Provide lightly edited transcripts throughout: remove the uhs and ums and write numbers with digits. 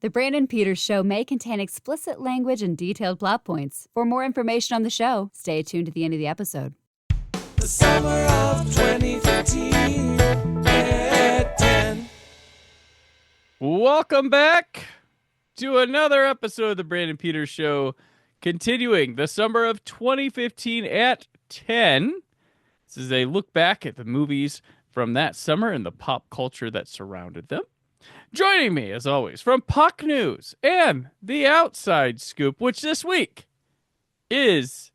The Brandon Peters Show may contain explicit language and detailed plot points. For more information on the show, stay tuned to the end of the episode. The summer of 2015 at 10. Welcome back to another episode of the Brandon Peters Show, continuing the summer of 2015 at 10. This is a look back at the movies from that summer and the pop culture that surrounded them. Joining me, as always, from Puck News and The Outside Scoop, which this week is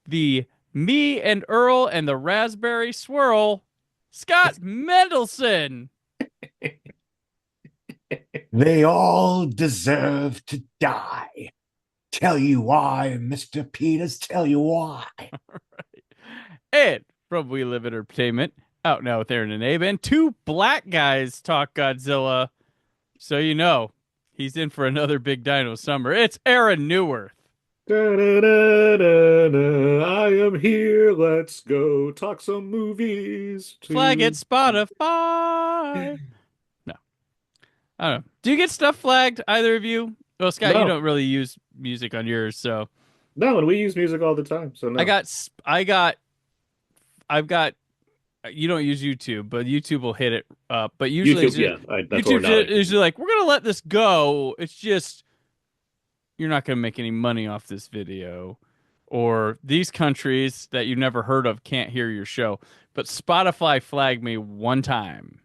the Me and Earl and the Raspberry Swirl, Scott Mendelson. They all deserve to die. Tell you why, Mr. Peters, tell you why. Right. And from We Live Entertainment, out now with Aaron and Abe, and two Black Guys Talk Godzilla. So you know, he's in for another big dino summer. It's Aaron Neuwirth. I am here. Let's go talk some movies. Flag it, Spotify. No. I don't know. Do you get stuff flagged, either of you? Well, Scott, No. you don't really use music on yours, so. No, and we use music all the time. So no. I've got. You don't use YouTube, but YouTube will hit it up. But usually, YouTube, that's YouTube what we're is usually like, we're gonna let this go. It's just you're not gonna make any money off this video, or these countries that you've never heard of can't hear your show. But Spotify flagged me one time,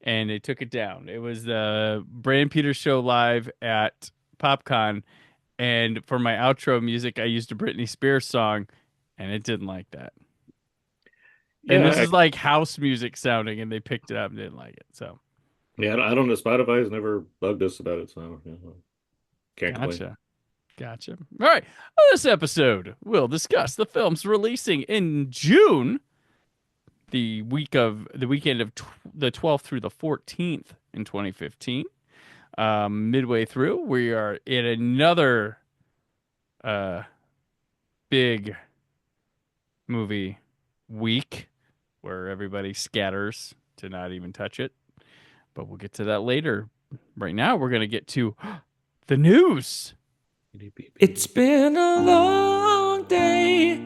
and they took it down. It was the Brandon Peters Show live at PopCon, and for my outro music, I used a Britney Spears song, and it didn't like that. And this is like house music sounding, and they picked it up and didn't like it. So, yeah, I don't know. Spotify has never bugged us about it, so can't complain. Gotcha. All right. On this episode, we'll discuss the films releasing in June, the weekend of the 12th through the 14th in 2015. Midway through, we are in another big movie week where everybody scatters to not even touch it. But we'll get to that later. Right now, we're going to get to the news. It's been a long day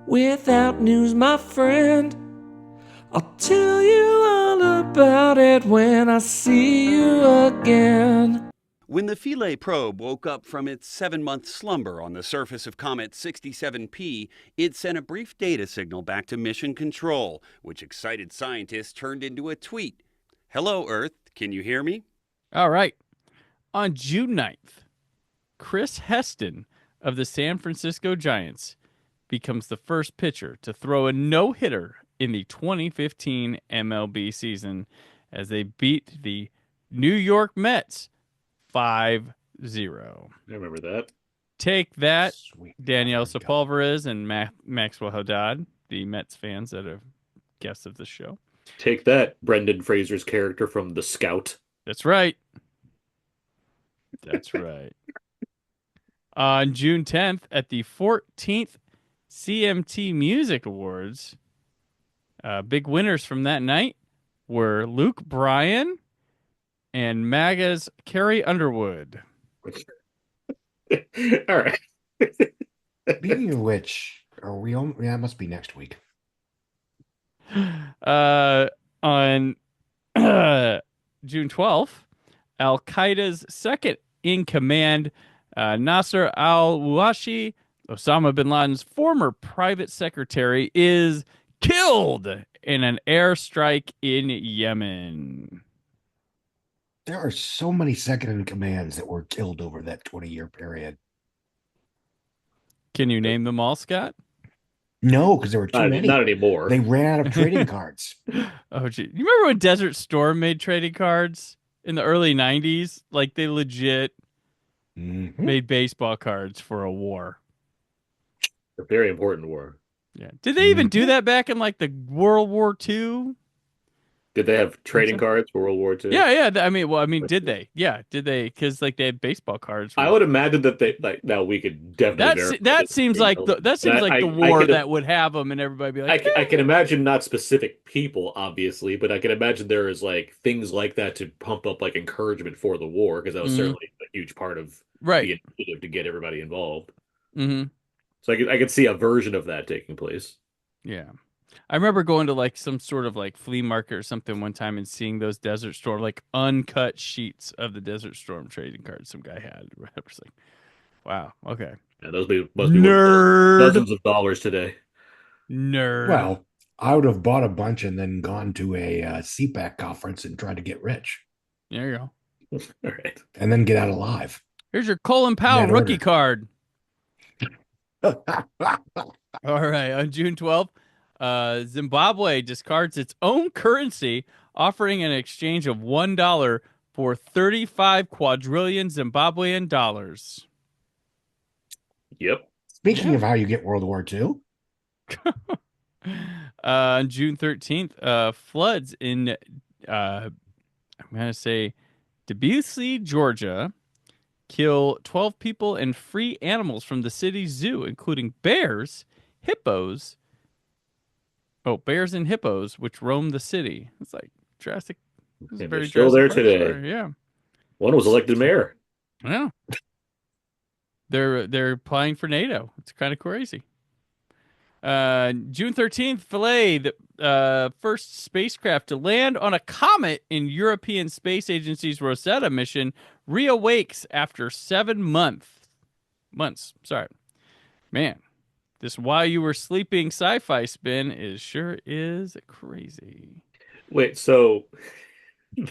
without news, my friend. I'll tell you all about it when I see you again. When the Philae probe woke up from its 7-month slumber on the surface of Comet 67P, it sent a brief data signal back to Mission Control, which excited scientists turned into a tweet. Hello, Earth. Can you hear me? All right. On June 9th, Chris Heston of the San Francisco Giants becomes the first pitcher to throw a no-hitter in the 2015 MLB season as they beat the New York Mets 5-0. I remember that. Take that, Sweet. Danielle Sepulveda and Maxwell Haddad, the Mets fans that are guests of the show. Take that, Brendan Fraser's character from The Scout. That's right. That's right. On June 10th, at the 14th CMT Music Awards, big winners from that night were Luke Bryan and MAGA's Carrie Underwood. All right. Speaking of which, are we on? Yeah, it must be next week. On June 12th, Al Qaeda's second in command, Nasser al-Washi, Osama bin Laden's former private secretary, is killed in an airstrike in Yemen. There are so many second in commands that were killed over that 20-year period. Can you name them all, Scott? No, because there were too many. Not anymore. They ran out of trading cards. Oh, gee. You remember when Desert Storm made trading cards in the early 90s? Like, they legit made baseball cards for a war. A very important war. Yeah. Did they even do that back in, like, the World War II? Did they have trading cards for World War II? Yeah. I mean, did they? Yeah, did they? Because like they had baseball cards. I would imagine that they like. Now we could definitely verify that this. seems like the I war could that would have them, and everybody be like, I can imagine not specific people, obviously, but I can imagine there is like things like that to pump up like encouragement for the war because that was certainly a huge part of right. the initiative to get everybody involved. Mm-hmm. So I could see a version of that taking place. Yeah. I remember going to like some sort of like flea market or something one time and seeing those Desert Storm, like uncut sheets of the Desert Storm trading cards some guy had. I was like, wow, okay. Yeah, must be worth dozens of dollars today. Nerd. Well, I would have bought a bunch and then gone to a CPAC conference and tried to get rich. There you go. All right. And then get out alive. Here's your Colin Powell rookie card. All right. On June 12th, Zimbabwe discards its own currency, offering an exchange of $1 for 35 quadrillion Zimbabwean dollars. Yep. Speaking of how you get World War II. On June 13th, floods in, I'm going to say, Tbilisi, Georgia, kill 12 people and free animals from the city's zoo, including bears, hippos. Oh, bears and hippos, which roam the city. It's like Jurassic. And they're still there today. Story. Yeah. One was elected mayor. Yeah. They're applying for NATO. It's kind of crazy. June 13th, Philae, the first spacecraft to land on a comet in European Space Agency's Rosetta mission, reawakes after 7 months. Sorry. Man, this while you were sleeping sci-fi spin is crazy. Wait, so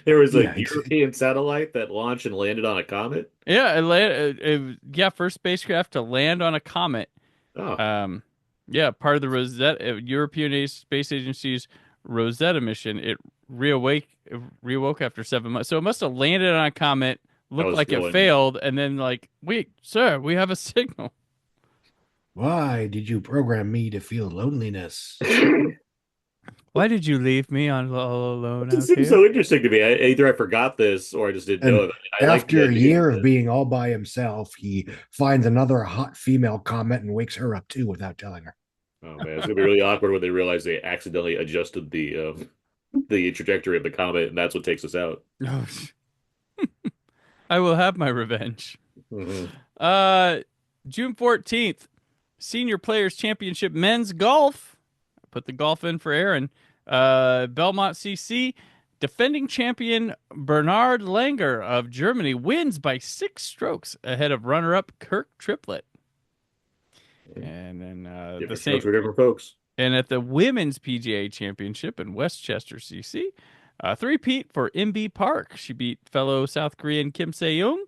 there was a European satellite that launched and landed on a comet? Yeah, first spacecraft to land on a comet. Oh. Yeah, part of the Rosetta European Space Agency's Rosetta mission. It reawoke after 7 months. So it must have landed on a comet, looked like it failed, and then like, wait, sir, we have a signal. Why did you program me to feel loneliness? Why did you leave me all alone? It seems so interesting to me. Either I forgot this or I just didn't know it. After a year of being all by himself, he finds another hot female comet and wakes her up too without telling her. Oh man, it's gonna be really awkward when they realize they accidentally adjusted the trajectory of the comet, and that's what takes us out. I will have my revenge. Mm-hmm. June 14th, Senior Players Championship Men's Golf. Put the golf in for Aaron. Belmont CC, defending champion Bernhard Langer of Germany wins by 6 strokes ahead of runner-up Kirk Triplett. And then different strokes for different folks. And at the Women's PGA Championship in Westchester CC, three-peat for MB Park. She beat fellow South Korean Kim Se-young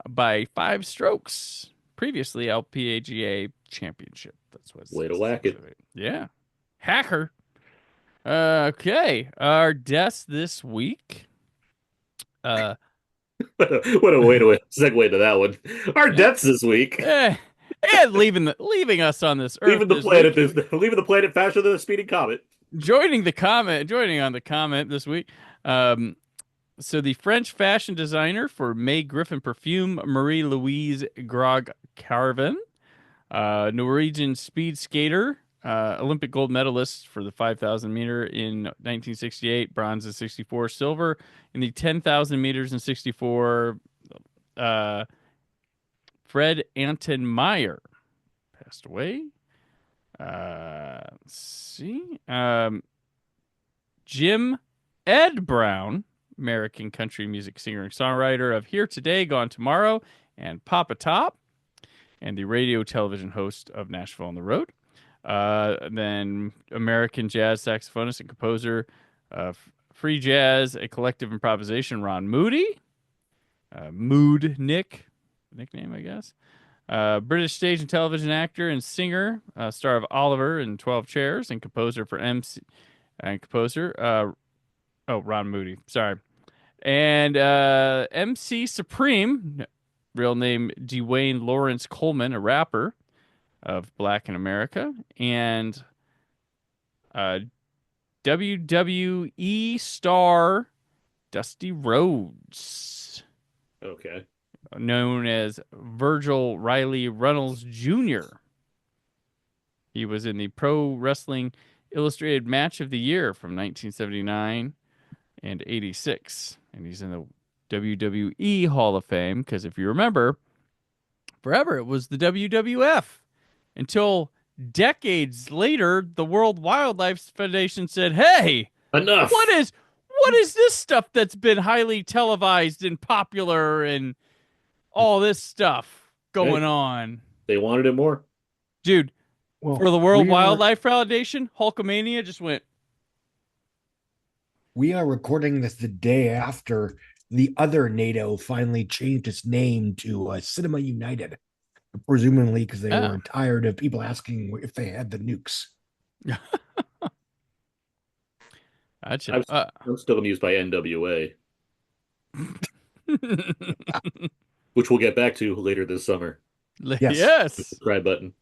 by 5 strokes. Previously LPGA Championship. That's what. Way to whack it. Yeah. Hacker. Okay. Our deaths this week. What a way to segue to that one. Our deaths this week. And leaving us on this earth. Leaving the planet faster than a speeding comet. Joining on the comment this week. So the French fashion designer for May Griffin perfume, Marie-Louise Grog-Carvin, Norwegian speed skater, Olympic gold medalist for the 5,000 meter in 1968, bronze in 64, silver in the 10,000 meters in 64. Fred Anton Meyer passed away. Let's see. Jim Ed Brown, American country music singer and songwriter of Here Today, Gone Tomorrow, and Papa Top, and the radio television host of Nashville on the Road. Then American jazz saxophonist and composer of free jazz, a collective improvisation, Ron Moody. Mood Nick, nickname, I guess. British stage and television actor and singer, star of Oliver and 12 Chairs, and composer for MC and composer. Ron Moody, sorry. And MC Supreme, real name Dwayne Lawrence Coleman, a rapper of Black in America, and WWE star Dusty Rhodes, Okay. known as Virgil Riley Reynolds Jr. He was in the Pro Wrestling Illustrated Match of the Year from 1979 and 86. And he's in the WWE Hall of Fame because if you remember, forever it was the WWF until decades later, the World Wildlife Federation said, "Hey, Enough. what is this stuff that's been highly televised and popular and all this stuff going on?" They wanted it more. Dude, Well, for the World we are- Wildlife Foundation, Hulkamania just went, We are recording this the day after the other NATO finally changed its name to Cinema United, presumably because they were tired of people asking if they had the nukes. gotcha. I'm still amused by NWA, which we'll get back to later this summer. Yes. Subscribe button.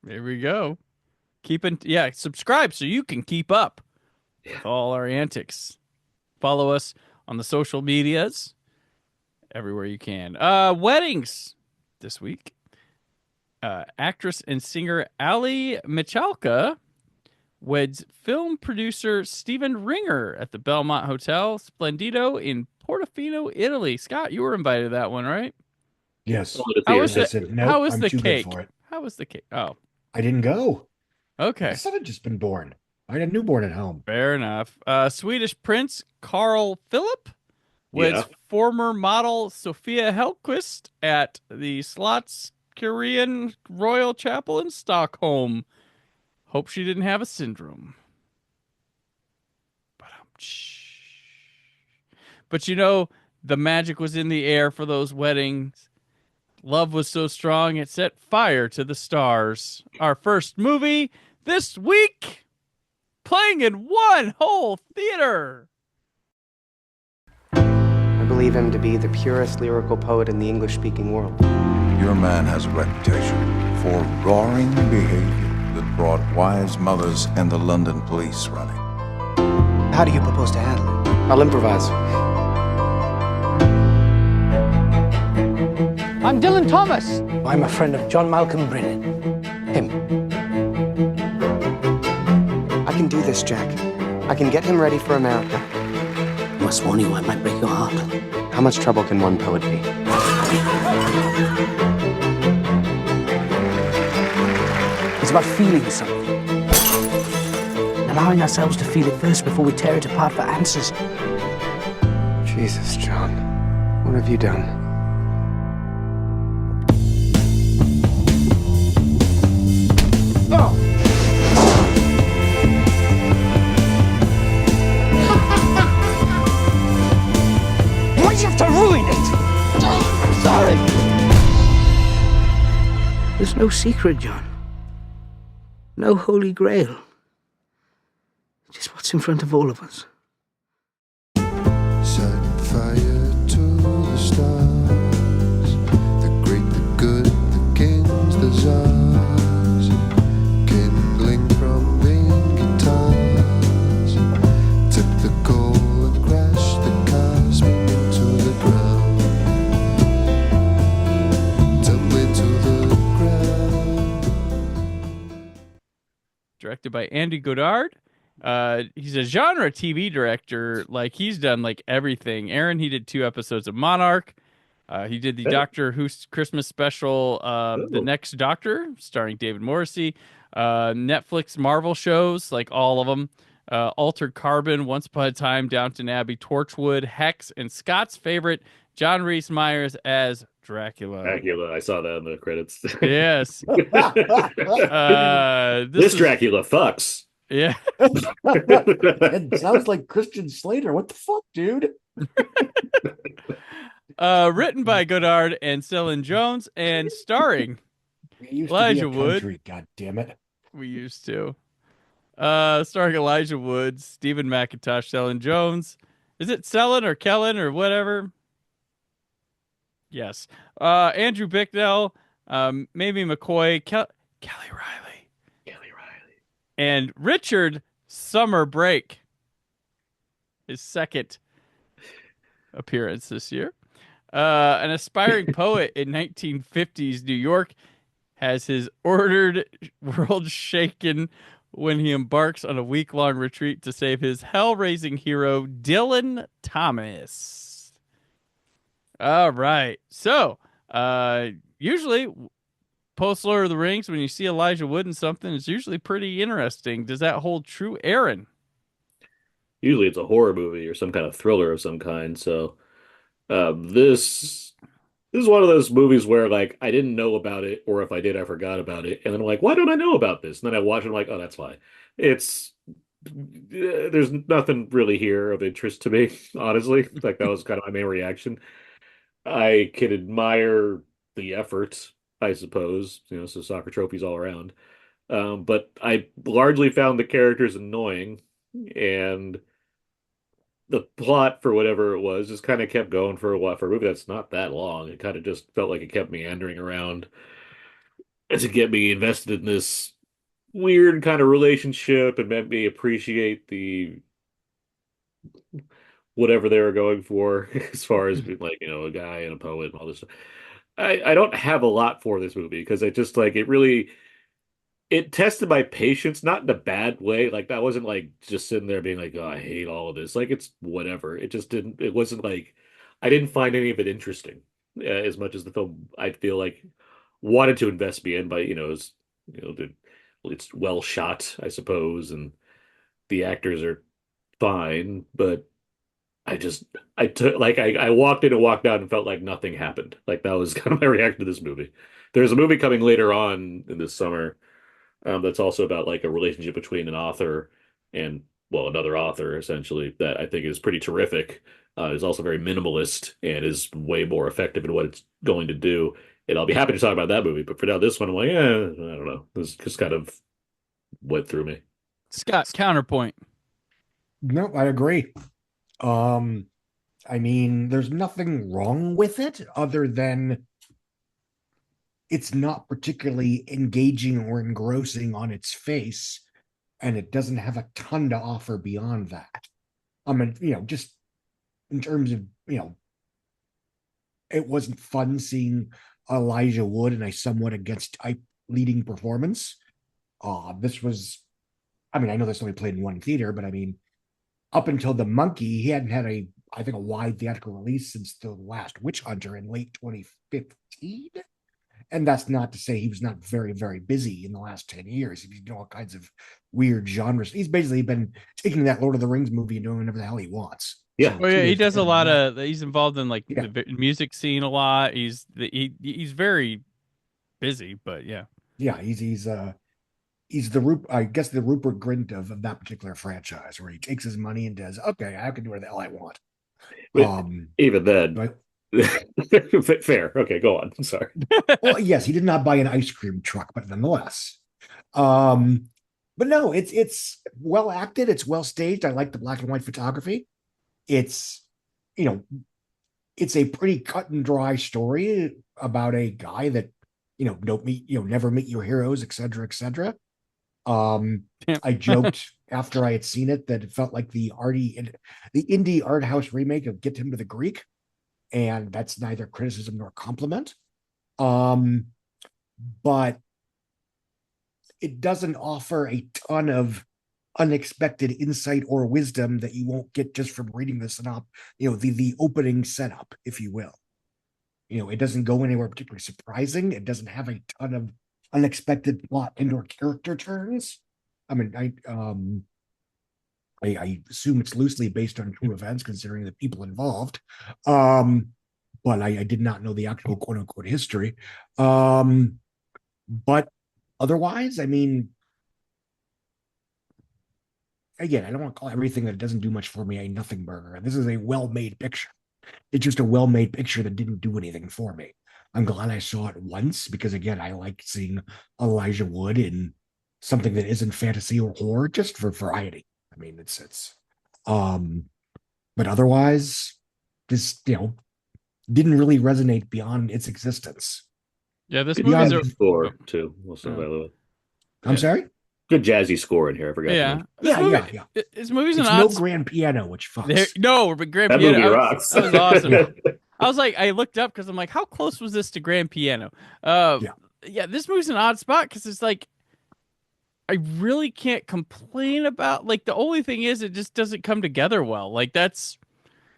There we go. Subscribe so you can keep up with all our antics. Follow us on the social medias everywhere you can. Weddings this week. Actress and singer Ali Michalka weds film producer Stephen Ringer at the Belmont Hotel Splendido in Portofino, Italy. Scott, you were invited to that one, right? Yes. How was I it? said, nope, How was I'm the too cake? good for it. How was the cake? Oh, I didn't go. okay. My son had just been born. I had a newborn at home. Fair enough. Swedish Prince Carl Philip was Yeah. former model Sophia Hellquist at the Slottskurian Royal Chapel in Stockholm. Hope she didn't have a syndrome. But you know, the magic was in the air for those weddings. Love was so strong it set fire to the stars. Our first movie this week, playing in one whole theater. I believe him to be the purest lyrical poet in the English-speaking world. Your man has a reputation for roaring behavior that brought wives, mothers, and the London police running. How do you propose to handle it? I'll improvise. I'm Dylan Thomas. I'm a friend of John Malcolm Brennan. Him. I can do this, Jack. I can get him ready for America. I must warn you, I might break your heart. How much trouble can one poet be? It's about feeling something. Allowing ourselves to feel it first before we tear it apart for answers. Jesus, John. What have you done? Why'd you have to ruin it? Sorry. There's no secret, John. No holy grail. Just what's in front of all of us. Set fire to the stars, the great, the good, the kings, the czars, kindling from ring guitars, took the coal and crashed the cosmic into the ground, tumbling to the ground. Directed by Andy Goddard. He's a genre TV director. Like, he's done like everything. Aaron, he did 2 episodes of Monarch. He did the Doctor Who Christmas special, The Next Doctor, starring David Morrissey. Netflix Marvel shows, like all of them. Altered Carbon, Once Upon a Time, Downton Abbey, Torchwood, Hex, and Scott's favorite, John Rhys Meyers as Dracula. I saw that in the credits. Yes. This Dracula fucks. Yeah. It sounds like Christian Slater. What the fuck, dude? Written by Goddard and Cellen Jones and starring Elijah Wood. God damn it. We used to. Starring Elijah Wood, Stephen McIntosh, Cellen Jones. Is it Cellen or Kellen or whatever? Yes. Andrew Bicknell, Mamie McCoy, Kelly Riley. And Richard Summer Break. His second appearance this year. An aspiring poet in 1950s New York has his ordered world shaken when he embarks on a week-long retreat to save his hell-raising hero, Dylan Thomas. All right. So, usually, post Lord of the Rings, when you see Elijah Wood in something, it's usually pretty interesting. Does that hold true, Aaron? Usually it's a horror movie or some kind of thriller of some kind. So this is one of those movies where like I didn't know about it, or if I did, I forgot about it. And then I'm like, why don't I know about this? And then I watch it, I'm like, oh, that's why. It's there's nothing really here of interest to me, honestly. Like that was kind of my main reaction. I can admire the effort, I suppose, so soccer trophies all around. But I largely found the characters annoying, and the plot, for whatever it was, just kind of kept going for a while. For a movie that's not that long, it kind of just felt like it kept meandering around to get me invested in this weird kind of relationship and made me appreciate the whatever they were going for as far as being like, a guy and a poet and all this stuff. I don't have a lot for this movie because I just like it tested my patience, not in a bad way. Like I wasn't like just sitting there being like, oh, I hate all of this. Like it's whatever. It wasn't like I didn't find any of it interesting as much as the film I feel like wanted to invest me in by, it's well shot, I suppose, and the actors are fine, but I walked in and walked out and felt like nothing happened. Like that was kind of my reaction to this movie. There's a movie coming later on in this summer that's also about like a relationship between an author and, well, another author essentially that I think is pretty terrific. Is also very minimalist and is way more effective in what it's going to do. And I'll be happy to talk about that movie. But for now, this one, I'm like, I don't know. This just kind of went through me. Scott, counterpoint. No, I agree. I mean, there's nothing wrong with it other than it's not particularly engaging or engrossing on its face, and it doesn't have a ton to offer beyond that. I mean, just in terms of, it wasn't fun seeing Elijah Wood in a somewhat against type leading performance. This was, I mean, I know this only played in one theater, but I mean, up until The Monkey, he hadn't had I think, a wide theatrical release since The Last Witch Hunter in late 2015. And that's not to say he was not very, very busy in the last 10 years. He's doing all kinds of weird genres. He's basically been taking that Lord of the Rings movie and doing whatever the hell he wants. Yeah. So, he does a lot of. He's involved in like the music scene a lot. He's very busy, but yeah. Yeah, he's the I guess the Rupert Grint of that particular franchise, where he takes his money and does, okay, I can do whatever the hell I want. Even then, fair. Okay, go on. I'm sorry. Well, yes, he did not buy an ice cream truck, but nonetheless. But no, it's well acted. It's well staged. I like the black and white photography. It's, it's a pretty cut and dry story about a guy that, never meet your heroes, et cetera, et cetera. I joked after I had seen it that it felt like the indie art house remake of Get Him to the Greek, and that's neither criticism nor compliment. But it doesn't offer a ton of unexpected insight or wisdom that you won't get just from reading the the opening setup, if you will. It doesn't go anywhere particularly surprising. It doesn't have a ton of unexpected plot and or character turns. I mean, I assume it's loosely based on true events, considering the people involved. But I did not know the actual quote unquote history. But otherwise, I mean, again, I don't want to call everything that doesn't do much for me a nothing burger. This is a well-made picture. It's just a well-made picture that didn't do anything for me. I'm glad I saw it once because, again, I like seeing Elijah Wood in something that isn't fantasy or horror, just for variety. I mean, but otherwise, this, didn't really resonate beyond its existence. Yeah, this movie's score too. Also, by the way. I'm sorry? Good jazzy score in here. I forgot. Yeah. Yeah. This movie's It's an no odd. grand piano, which fucks. No, but Grand That Piano. movie rocks. That was awesome. I was like, I looked up because I'm like, how close was this to Grand Piano? Yeah, this movie's an odd spot because it's like, I really can't complain about. Like, the only thing is, it just doesn't come together well. Like, that's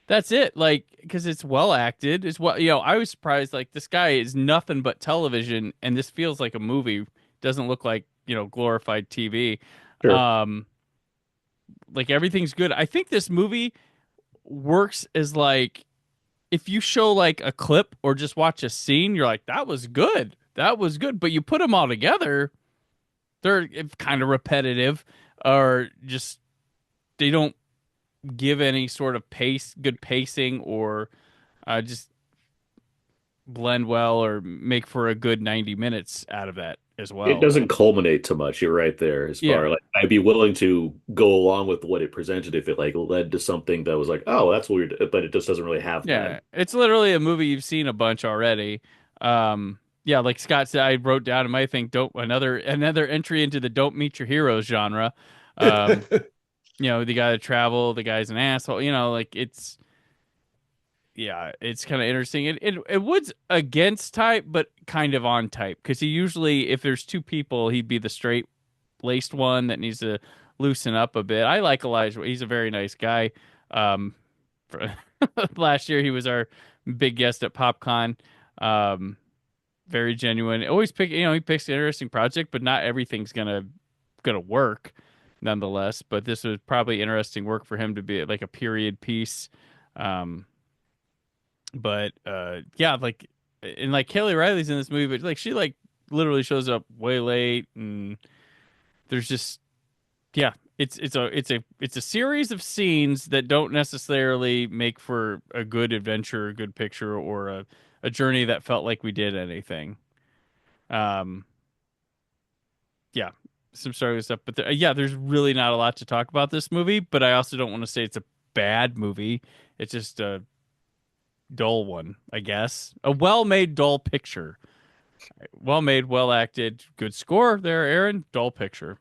it. Like, because it's well acted. It's what I was surprised. Like, this guy is nothing but television, and this feels like a movie. Doesn't look like glorified TV. Sure. Like, everything's good. I think this movie works as like, if you show like a clip or just watch a scene, you're like, that was good. But you put them all together, they're kind of repetitive, or just they don't give any sort of good pacing, or just blend well or make for a good 90 minutes out of that as well. It doesn't culminate too much. You're right there. As far like, I'd be willing to go along with what it presented if it like led to something that was like, oh, that's weird, but it just doesn't really have that. It's literally a movie you've seen a bunch already. Like Scott said, I wrote down in my thing, another entry into the don't meet your heroes genre. The guy that travel, the guy's an asshole. It's kind of interesting. It Wood's against type, but kind of on type, because he usually, if there's two people, he'd be the straight-laced one that needs to loosen up a bit. I like Elijah. He's a very nice guy. Last year, he was our big guest at PopCon. Very genuine. Always he picks an interesting project, but not everything's gonna work nonetheless. But this was probably interesting work for him to be like a period piece. Like, and like Kelly Riley's in this movie, but like she like literally shows up way late, and there's just it's a series of scenes that don't necessarily make for a good adventure, a good picture, or a journey that felt like we did anything. Some starting stuff, but there's really not a lot to talk about this movie, but I also don't want to say it's a bad movie. It's just a dull one, I guess. A well-made, dull picture. Well-made, well-acted, good score there, Aaron. Dull picture.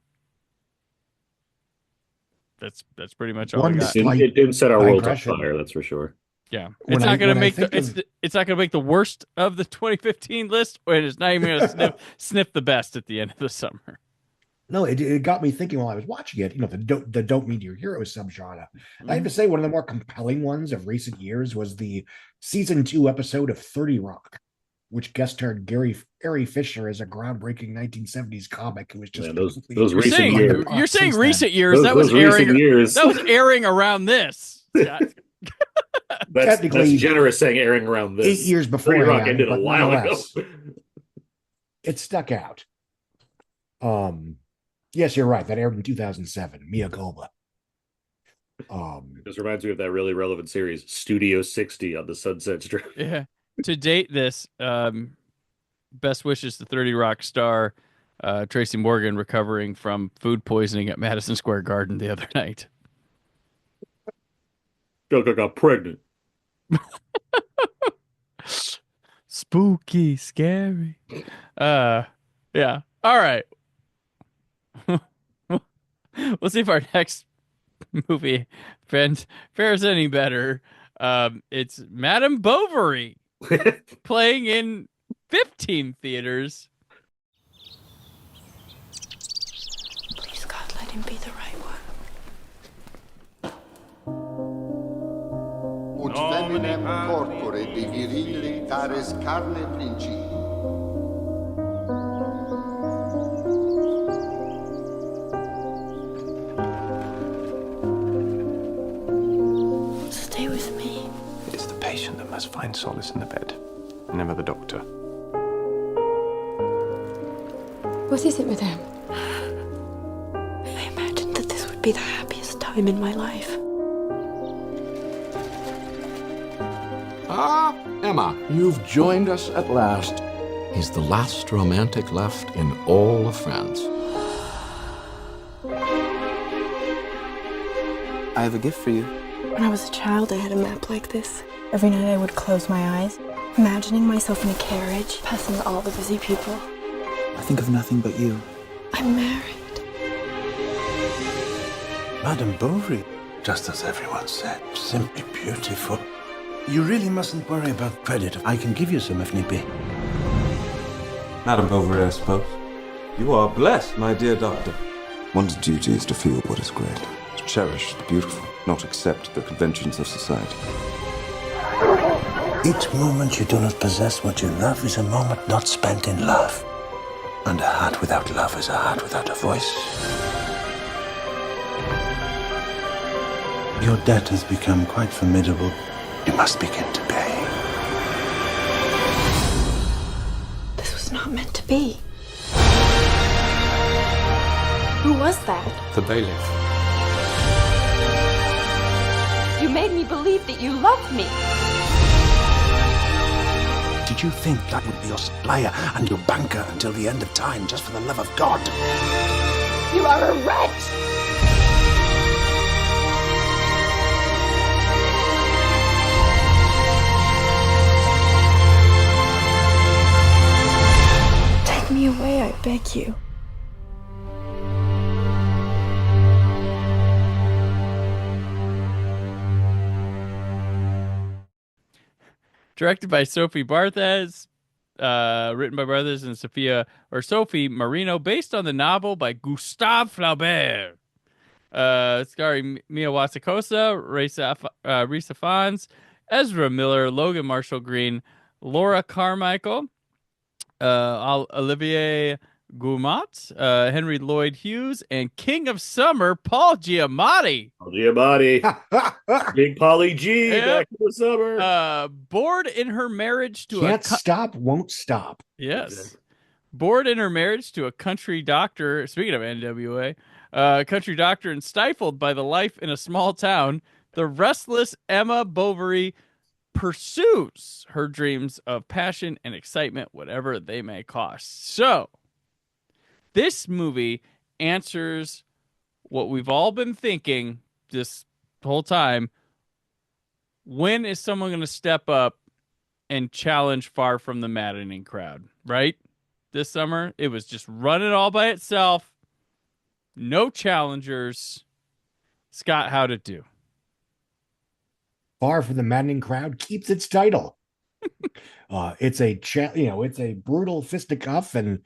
That's pretty much all I got. It didn't set our world on fire, that's for sure. Yeah, it's not going to make it's not going to make the worst of the 2015 list, or it's not even going to sniff the best at the end of the summer. No, it got me thinking while I was watching it. The don't meet your hero subgenre. I have to say, one of the more compelling ones of recent years was the season 2 episode of 30 Rock, which guest starred Gary Fisher as a groundbreaking 1970s comic. It was just those recent years. You're saying recent years. That was airing. That was airing around this. That's generous saying airing around this. 8 years before. 30 Rock ended a while ago. It stuck out. Yes, you're right. That aired in 2007. Mia culpa. This reminds me of that really relevant series, Studio 60 on the Sunset Strip. Yeah. To date this, best wishes to 30 Rock star Tracy Morgan, recovering from food poisoning at Madison Square Garden the other night. I got pregnant. Spooky, scary. Yeah. All right. We'll see if our next movie fares any better. It's Madame Bovary playing in 15 theaters. Please, God, let him be the right one. Ut feminem corpore de virile tares carne principi. Stay with me. It's the patient that must find solace in the bed, never the doctor. What is it with him? I imagined that this would be the happiest time in my life. Ah, Emma, you've joined us at last. He's the last romantic left in all of France. I have a gift for you. When I was a child, I had a map like this. Every night I would close my eyes, imagining myself in a carriage, passing all the busy people. I think of nothing but you. I'm married. Madame Bovary, just as everyone said, simply beautiful. You really mustn't worry about credit. I can give you some if need be. Madame Bovary, I suppose. You are blessed, my dear doctor. One's duty is to feel what is great, to cherish the beautiful, not accept the conventions of society. Each moment you do not possess what you love is a moment not spent in love. And a heart without love is a heart without a voice. Your debt has become quite formidable. You must begin to pay. This was not meant to be. Who was that? The bailiff. You made me believe that you loved me. Did you think that would be your supplier and your banker until the end of time, just for the love of God? You are a wretch! Take me away, I beg you. Directed by Sophie Barthez, written by Barthez and Sophie Marino, based on the novel by Gustave Flaubert. Starring Mia Wasikowska, Risa Fons, Ezra Miller, Logan Marshall Green, Laura Carmichael, Olivier Gourmat, Henry Lloyd Hughes, and King of Summer, Paul Giamatti. Big Polly G, back in the summer. Bored in her marriage to Can't stop, won't stop. Yes. Bored in her marriage to a country doctor, speaking of NWA, country doctor, and stifled by the life in a small town, the restless Emma Bovary pursues her dreams of passion and excitement, whatever they may cost. So, this movie answers what we've all been thinking this whole time. When is someone going to step up and challenge Far From the Maddening crowd, right? This summer, it was just running all by itself. No challengers. Scott, how'd it do? Far From the Maddening crowd keeps its title. It's a brutal fisticuff, and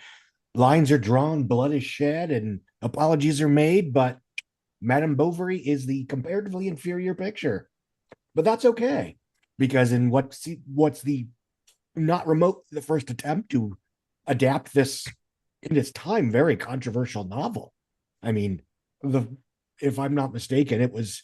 lines are drawn, blood is shed, and apologies are made, but Madame Bovary is the comparatively inferior picture. But that's okay, because in what's the not remote the first attempt to adapt this, in its time, very controversial novel. I mean, if I'm not mistaken, it was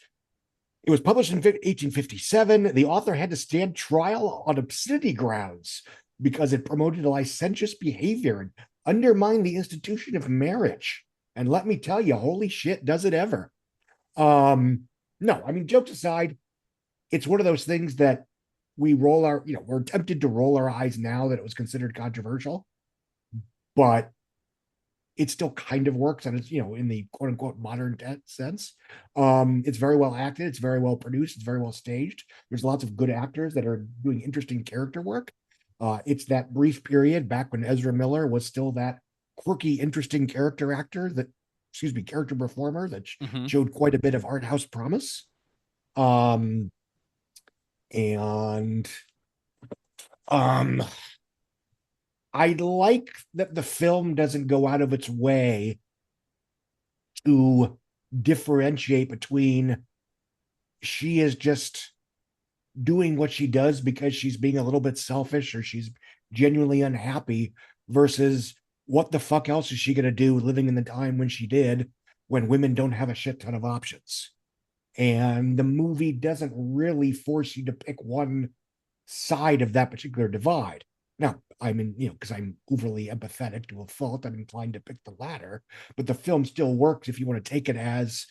published in 1857. The author had to stand trial on obscenity grounds because it promoted licentious behavior and undermined the institution of marriage. And let me tell you, holy shit, does it ever. No, I mean, jokes aside, it's one of those things that we're tempted to roll our eyes now that it was considered controversial, but it still kind of works, and it's, in the quote unquote modern sense. It's very well acted, it's very well produced, it's very well staged. There's lots of good actors that are doing interesting character work. It's that brief period back when Ezra Miller was still that quirky, interesting character performer that showed quite a bit of art house promise. I like that the film doesn't go out of its way to differentiate between she is just doing what she does because she's being a little bit selfish or she's genuinely unhappy versus what the fuck else is she going to do living in the time when she did, when women don't have a shit ton of options. And the movie doesn't really force you to pick one side of that particular divide. Now, because I'm overly empathetic to a fault, I'm inclined to pick the latter, but the film still works if you want to take it as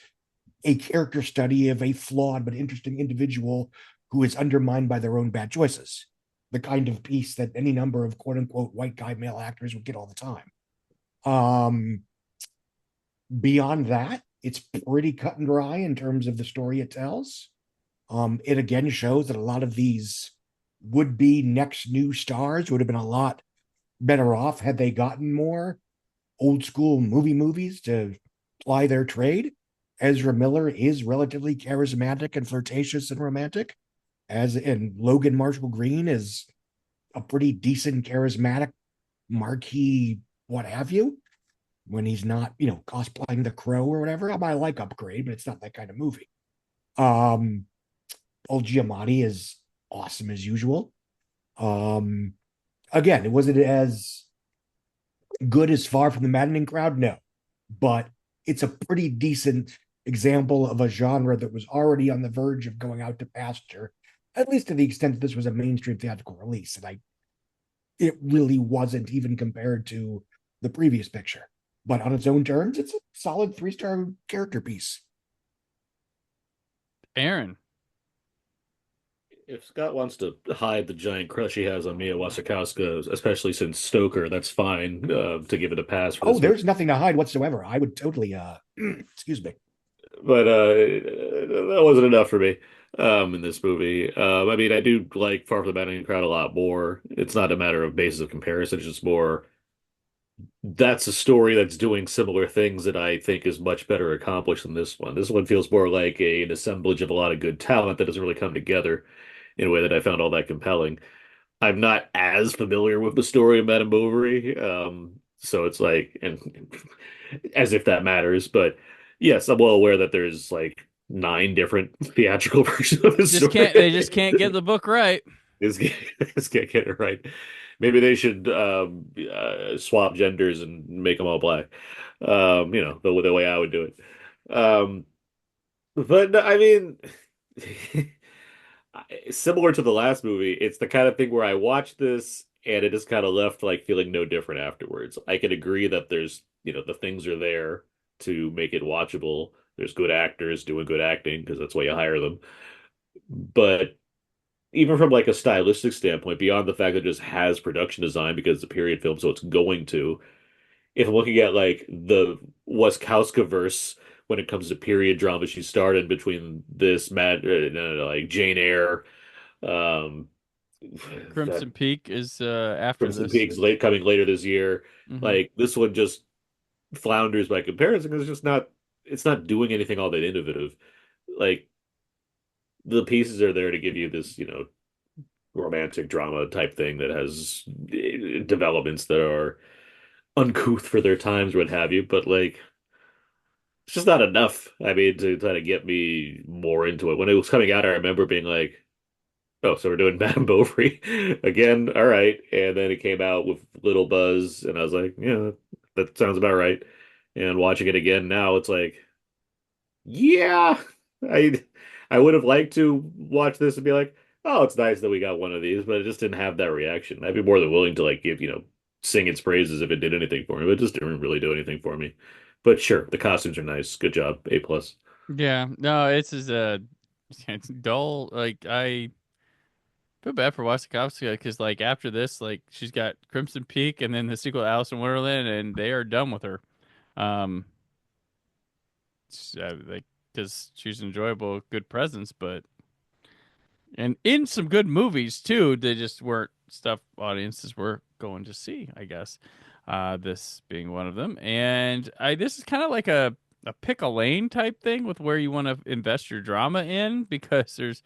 a character study of a flawed but interesting individual who is undermined by their own bad choices. The kind of piece that any number of quote unquote white guy male actors would get all the time. Beyond that, it's pretty cut and dry in terms of the story it tells. It again shows that a lot of these would-be next new stars would have been a lot better off had they gotten more old school movies to ply their trade. Ezra Miller is relatively charismatic and flirtatious and romantic, as in Logan Marshall Green is a pretty decent, charismatic, marquee, what have you, when he's not, cosplaying the Crow or whatever. I might like Upgrade, but it's not that kind of movie. Paul Giamatti is awesome as usual. Again, was it as good as Far from the Maddening Crowd? No, but it's a pretty decent example of a genre that was already on the verge of going out to pasture, at least to the extent that this was a mainstream theatrical release. And it really wasn't even compared to the previous picture. But on its own terms, it's a solid 3-star character piece. Aaron. If Scott wants to hide the giant crush he has on Mia Wasikowska, especially since Stoker, that's fine to give it a pass. For there's nothing to hide whatsoever. I would totally, excuse me. But that wasn't enough for me in this movie. I mean, I do like Far from the Maddening Crowd a lot more. It's not a matter of basis of comparison. It's just more, that's a story that's doing similar things that I think is much better accomplished than this one. This one feels more like an assemblage of a lot of good talent that doesn't really come together in a way that I found all that compelling. I'm not as familiar with the story of Madame Bovary, so it's like, and as if that matters, but yes, I'm well aware that there's like 9 different theatrical versions of this story. They just can't get the book right. Just can't get it right. Maybe they should swap genders and make them all black. The way I would do it. But I mean, similar to the last movie, it's the kind of thing where I watched this and it just kind of left like feeling no different afterwards. I can agree that there's, the things are there to make it watchable. There's good actors doing good acting because that's why you hire them. But even from like a stylistic standpoint, beyond the fact that it just has production design because it's a period film, so it's going to. If I'm looking at like the Wasikowska verse when it comes to period drama, she started between this like Jane Eyre, Crimson Peak is after Crimson this. Peak's coming later this year. Mm-hmm. Like this one just flounders by comparison because it's not doing anything all that innovative. Like the pieces are there to give you this, romantic drama type thing that has developments that are uncouth for their times, what have you. But like, it's just not enough. I mean, to try to get me more into it. When it was coming out, I remember being like, "Oh, so we're doing Madame Bovary again? All right." And then it came out with little buzz, and I was like, "Yeah, that sounds about right." And watching it again now, it's like, yeah, I would have liked to watch this and be like, oh, it's nice that we got one of these, but it just didn't have that reaction. I'd be more than willing to like give, sing its praises if it did anything for me, but it just didn't really do anything for me. But sure, the costumes are nice. Good job. A+. Yeah, no, it's dull. Like I feel bad for Wasikowska because like after this, like she's got Crimson Peak and then the sequel to Alice in Wonderland, and they are done with her. Like because she's enjoyable, good presence, but and in some good movies too. They just weren't stuff audiences were going to see, I guess. This being one of them, and this is kind of like a pick a lane type thing with where you want to invest your drama in because there's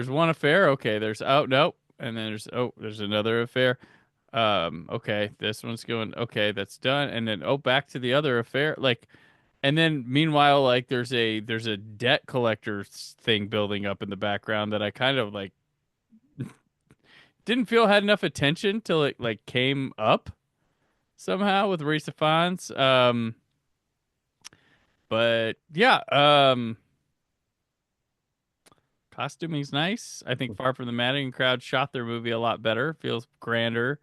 one affair, okay, there's nope, and then there's another affair. Okay, this one's going, okay, that's done, and then back to the other affair, like. And then, meanwhile, like there's a debt collector thing building up in the background that I kind of like didn't feel had enough attention till it like came up somehow with Risa Fons. But yeah, costuming's nice. I think Far from the Maddening Crowd shot their movie a lot better. Feels grander.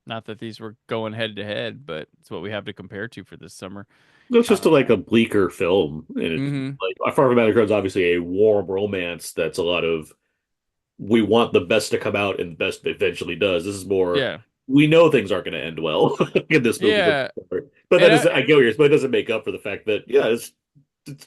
Not that these were going head to head, but it's what we have to compare to for this summer. It's just like a bleaker film. And like Far from Maddening Crowd is obviously a warm romance that's a lot of we want the best to come out and the best eventually does. This is more we know things aren't going to end well in this movie. Yeah. But that is I get what you're, but it doesn't make up for the fact that it's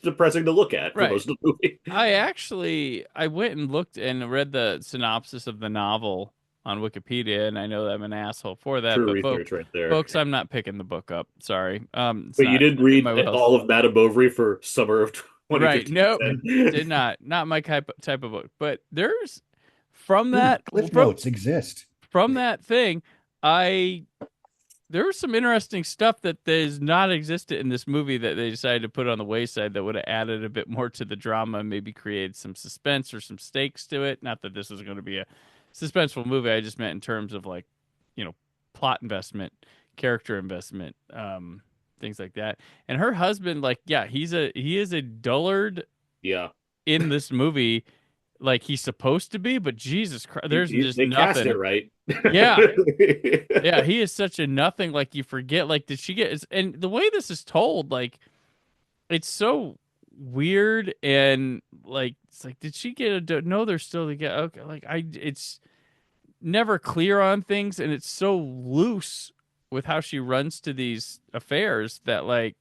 depressing to look at for most of the movie. I went and looked and read the synopsis of the novel on Wikipedia, and I know that I'm an asshole for that. True But research right there. folks, I'm not picking the book up. Sorry. It's But you not didn't in read my wheelhouse. all of Madame Bovary for summer of 2015. Right? Nope, did not. Not my type of book. But there's from that Cliff Notes exist. From that thing, there was some interesting stuff that does not existed in this movie that they decided to put on the wayside that would have added a bit more to the drama, maybe created some suspense or some stakes to it. Not that this was going to be a suspenseful movie. I just meant in terms of like, plot investment, character investment, things like that. And her husband, like, yeah, he is a dullard. Yeah. In this movie, like he's supposed to be, but Jesus Christ, there's just they nothing. cast it right. Yeah. Yeah, he is such a nothing. Like, you forget, like, did she get... And the way this is told, like, it's so weird, and, like, it's like, did she get a... No, they're still together. Okay, like, it's never clear on things, and it's so loose with how she runs to these affairs that, like,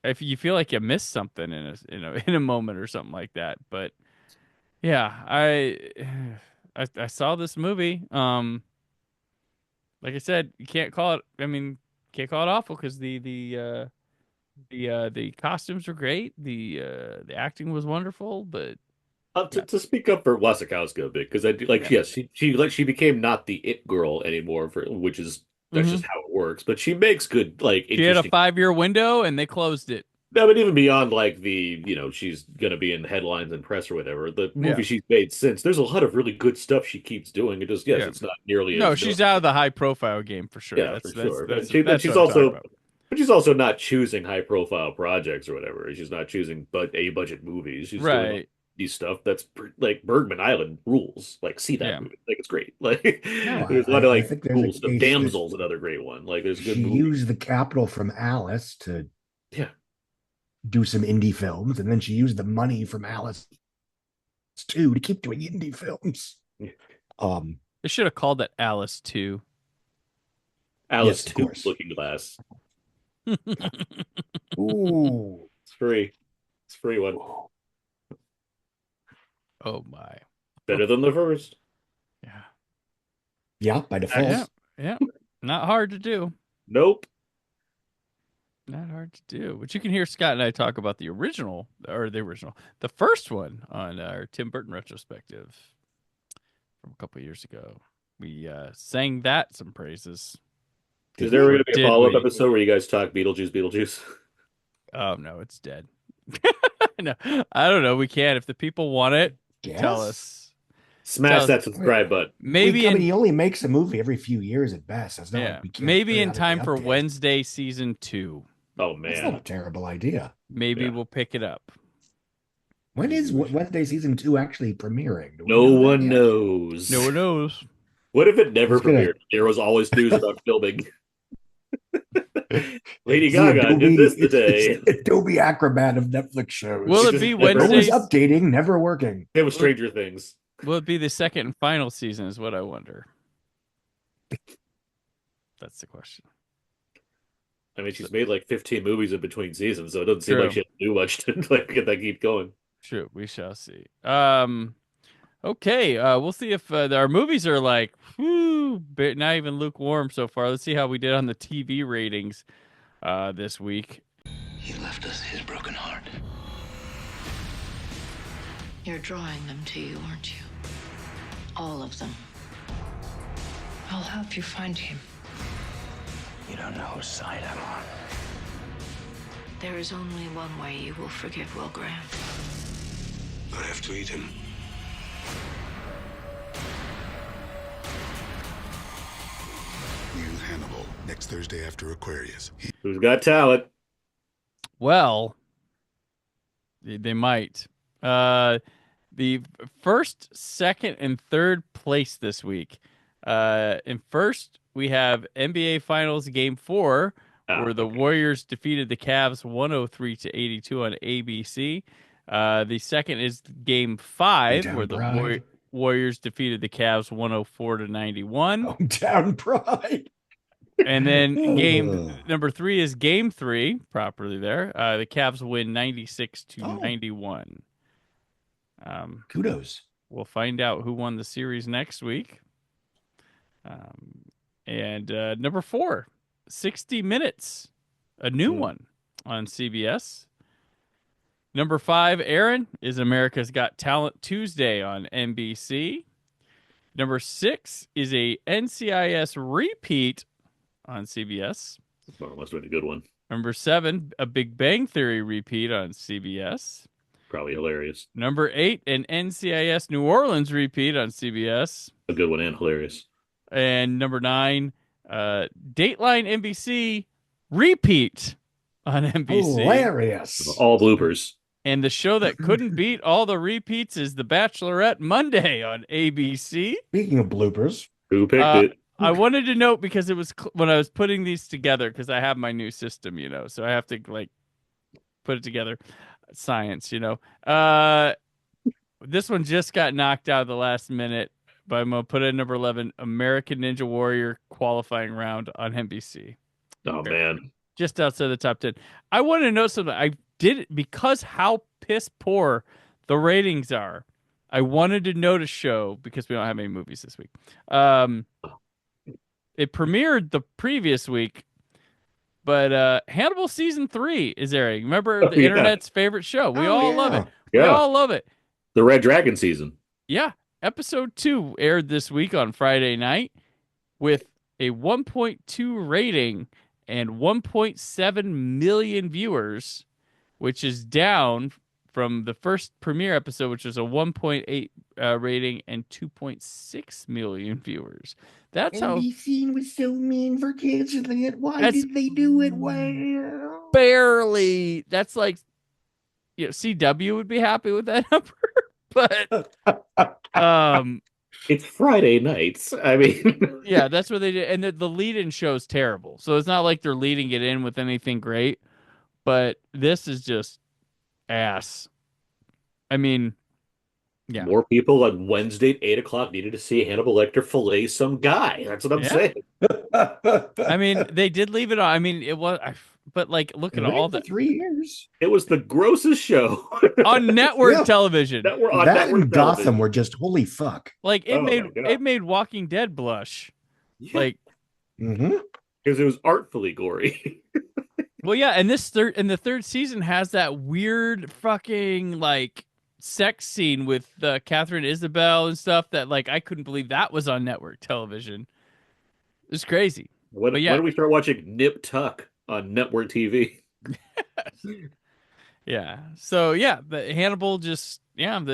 if you feel like you missed something in a moment or something like that. But, yeah, I saw this movie. Like I said, you can't call it. I mean, can't call it awful because the costumes were great. The acting was wonderful. But to speak up for Wasikowska a bit, because I do like. Yeah. Yes, she became not the it girl anymore, which is that's just how it works. But she makes good like. She had a 5-year window and they closed it. No, but even beyond like she's gonna be in headlines and press or whatever. The movie she's made since, there's a lot of really good stuff she keeps doing. It just it's not nearly. No, as she's out of the high profile game for sure. Yeah, for sure. But That's she's also not choosing high profile projects or whatever. She's not choosing A budget movies. She's doing these stuff that's like Bergman Island rules. Like, see that movie? Like, it's great. Like, there's a lot of like cool stuff. Damsel's another great one. Like, there's good. She movies. used the capital from Alice to do some indie films, and then she used the money from Alice too to keep doing indie films. They should have called it Alice 2. Alice 2 Looking Glass. Ooh, it's free. It's a free one. Oh my! Better than the first. Yeah, by default. Yeah. Not hard to do. Nope. Not hard to do. But you can hear Scott and I talk about the first one on our Tim Burton retrospective from a couple of years ago. We sang that some praises. Is there going to be a follow-up episode where you guys talk Beetlejuice? Oh, no, it's dead. No, I don't know. We can. If the people want it, tell us. Smash that subscribe button. Maybe he only makes a movie every few years at best. It's not like we can't maybe in time for Wednesday season 2. Oh man, that's not a terrible idea. Maybe we'll pick it up. When is Wednesday season 2 actually premiering? No one knows. No one knows. What if it never premiered? There was always news about filming. Lady Gaga did this today. It's Adobe Acrobat of Netflix shows. Will it be Wednesday? Always updating, never working. It was Stranger Things. Will it be the second and final season? Is what I wonder. That's the question. I mean, she's made like 15 movies in between seasons, so it doesn't seem like she had to do much to like get that keep going. True, we shall see. Okay, we'll see if our movies are like, not even lukewarm so far. Let's see how we did on the TV ratings this week. He left us his broken heart. You're drawing them to you, aren't you? All of them. I'll help you find him. You don't know whose side I'm on. There is only one way you will forgive Will Graham. I have to eat him. New Hannibal, next Thursday after Aquarius. Who's got talent? Well, they might. The first, second, and third place this week. In first, we have NBA Finals Game 4, where the Warriors defeated the Cavs 103-82 on ABC. The second is Game 5, where the Warriors defeated the Cavs 104-91. Hometown pride. And then game number 3 is Game 3, properly there. The Cavs win 96-91. Kudos. We'll find out who won the series next week. And number 4, 60 Minutes, a new one on CBS. Number 5, Aaron, is America's Got Talent Tuesday on NBC. Number 6 is a NCIS repeat on CBS. Oh, must have been a good one. Number 7, a Big Bang Theory repeat on CBS. Probably hilarious. Number 8, an NCIS New Orleans repeat on CBS. A good one and hilarious. And number 9, Dateline NBC repeat on NBC. Hilarious. All bloopers. And the show that couldn't beat all the repeats is The Bachelorette Monday on ABC. Speaking of bloopers. Who picked it? I wanted to note because it was when I was putting these together, because I have my new system, so I have to like put it together. Science, this one just got knocked out of the last minute, but I'm going to put it at number 11, American Ninja Warrior qualifying round on NBC. Oh, man. Just outside the top 10. I want to know something. I did it because how piss poor the ratings are. I wanted to note a show because we don't have any movies this week. It premiered the previous week, but Hannibal season 3 is airing. Remember the internet's favorite show? We all love it. We all love it. The Red Dragon season. Yeah. Episode 2 aired this week on Friday night with a 1.2 rating and 1.7 million viewers, which is down from the first premiere episode, which was a 1.8 rating and 2.6 million viewers. That's how NBC was so mean for canceling it. Why did they do it? Well, barely. That's like, CW would be happy with that number, but it's Friday nights. I mean, yeah, that's what they did, and the lead-in show's terrible. So it's not like they're leading it in with anything great, but this is just ass. I mean, yeah. More people on Wednesday at 8:00 needed to see Hannibal Lecter fillet some guy. That's what I'm saying. I mean, they did leave it on. I mean, it was, but like, look at all the 3 years. It was the grossest show on network television. That and Gotham were just holy fuck. Like it made Walking Dead blush. Yeah. Like, because it was artfully gory. Well, yeah, and the third season has that weird fucking like sex scene with Catherine Isabel and stuff that like I couldn't believe that was on network television. It's crazy. When did we start watching Nip Tuck on network TV? Yeah. So yeah, but Hannibal the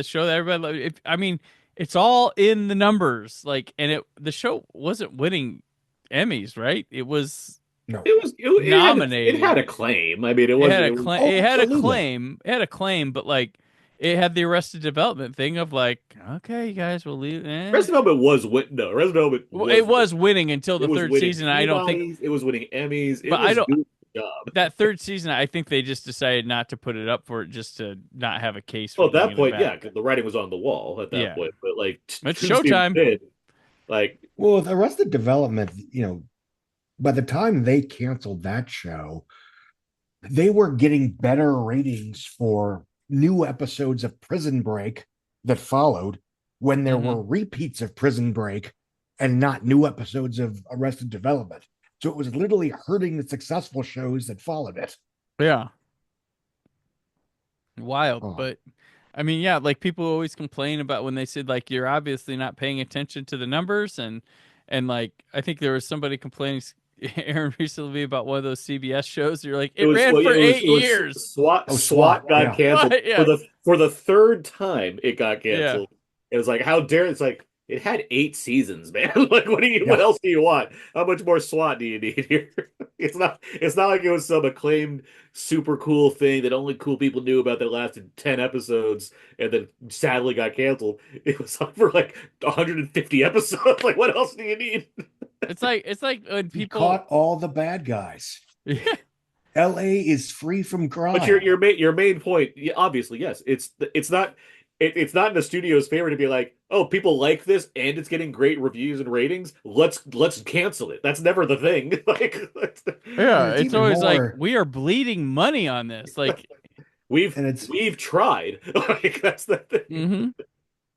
show that everybody loved. I mean, it's all in the numbers. Like, and the show wasn't winning Emmys, right? It was. No, it nominated. It had a claim. I mean, it had a claim, but like it had the Arrested Development thing of like, okay, you guys will leave. Arrested Development was it was winning until the third season. I don't think it was winning Emmys. But I don't. That third season, I think they just decided not to put it up for it, just to not have a case. Well, at that point, yeah, because the writing was on the wall at that point. But like, it's showtime. With Arrested Development, by the time they canceled that show, they were getting better ratings for new episodes of Prison Break that followed when there were repeats of Prison Break and not new episodes of Arrested Development. So it was literally hurting the successful shows that followed it. Yeah. Wild. But I mean, yeah, like people always complain about when they said like, you're obviously not paying attention to the numbers. And like, I think there was somebody complaining, Aaron, recently about one of those CBS shows. You're like, it ran for 8 years. SWAT got canceled for the third time. It got canceled. It was like, how dare it's like it had 8 seasons, man. Like, what else do you want? How much more SWAT do you need here? It's not like it was some acclaimed, super cool thing that only cool people knew about that lasted 10 episodes and then sadly got canceled. It was on for like 150 episodes. Like, what else do you need? It's like when people caught all the bad guys. Yeah. LA is free from crime. But your main point, obviously, yes, it's not in the studio's favor to be like, oh, people like this and it's getting great reviews and ratings. Let's cancel it. That's never the thing. Like, it's always like we are bleeding money on this. Like we've tried. Like that's the thing.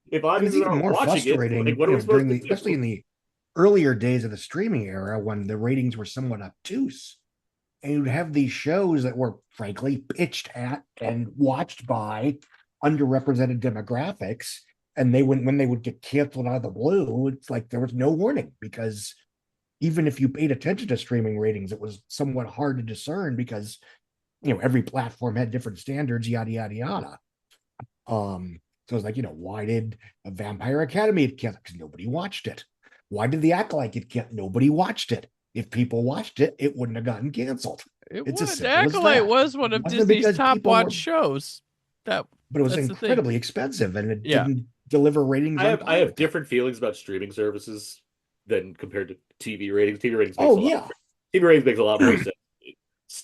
If I'm even more frustrating, like, what are we supposed to do? Especially in the earlier days of the streaming era when the ratings were somewhat obtuse. And you'd have these shows that were frankly pitched at and watched by underrepresented demographics. And when they would get canceled out of the blue, it's like there was no warning, because even if you paid attention to streaming ratings, it was somewhat hard to discern because every platform had different standards, yada yada yada. So it's like, why did a Vampire Academy get canceled? Because nobody watched it. Why did The Acolyte get canceled? Nobody watched it. If people watched it, it wouldn't have gotten canceled. It's as simple as Acolyte that. was one of Disney's top watched shows. But it was incredibly expensive, and it didn't deliver ratings. I have different feelings about streaming services than compared to TV ratings. TV ratings makes a lot more sense.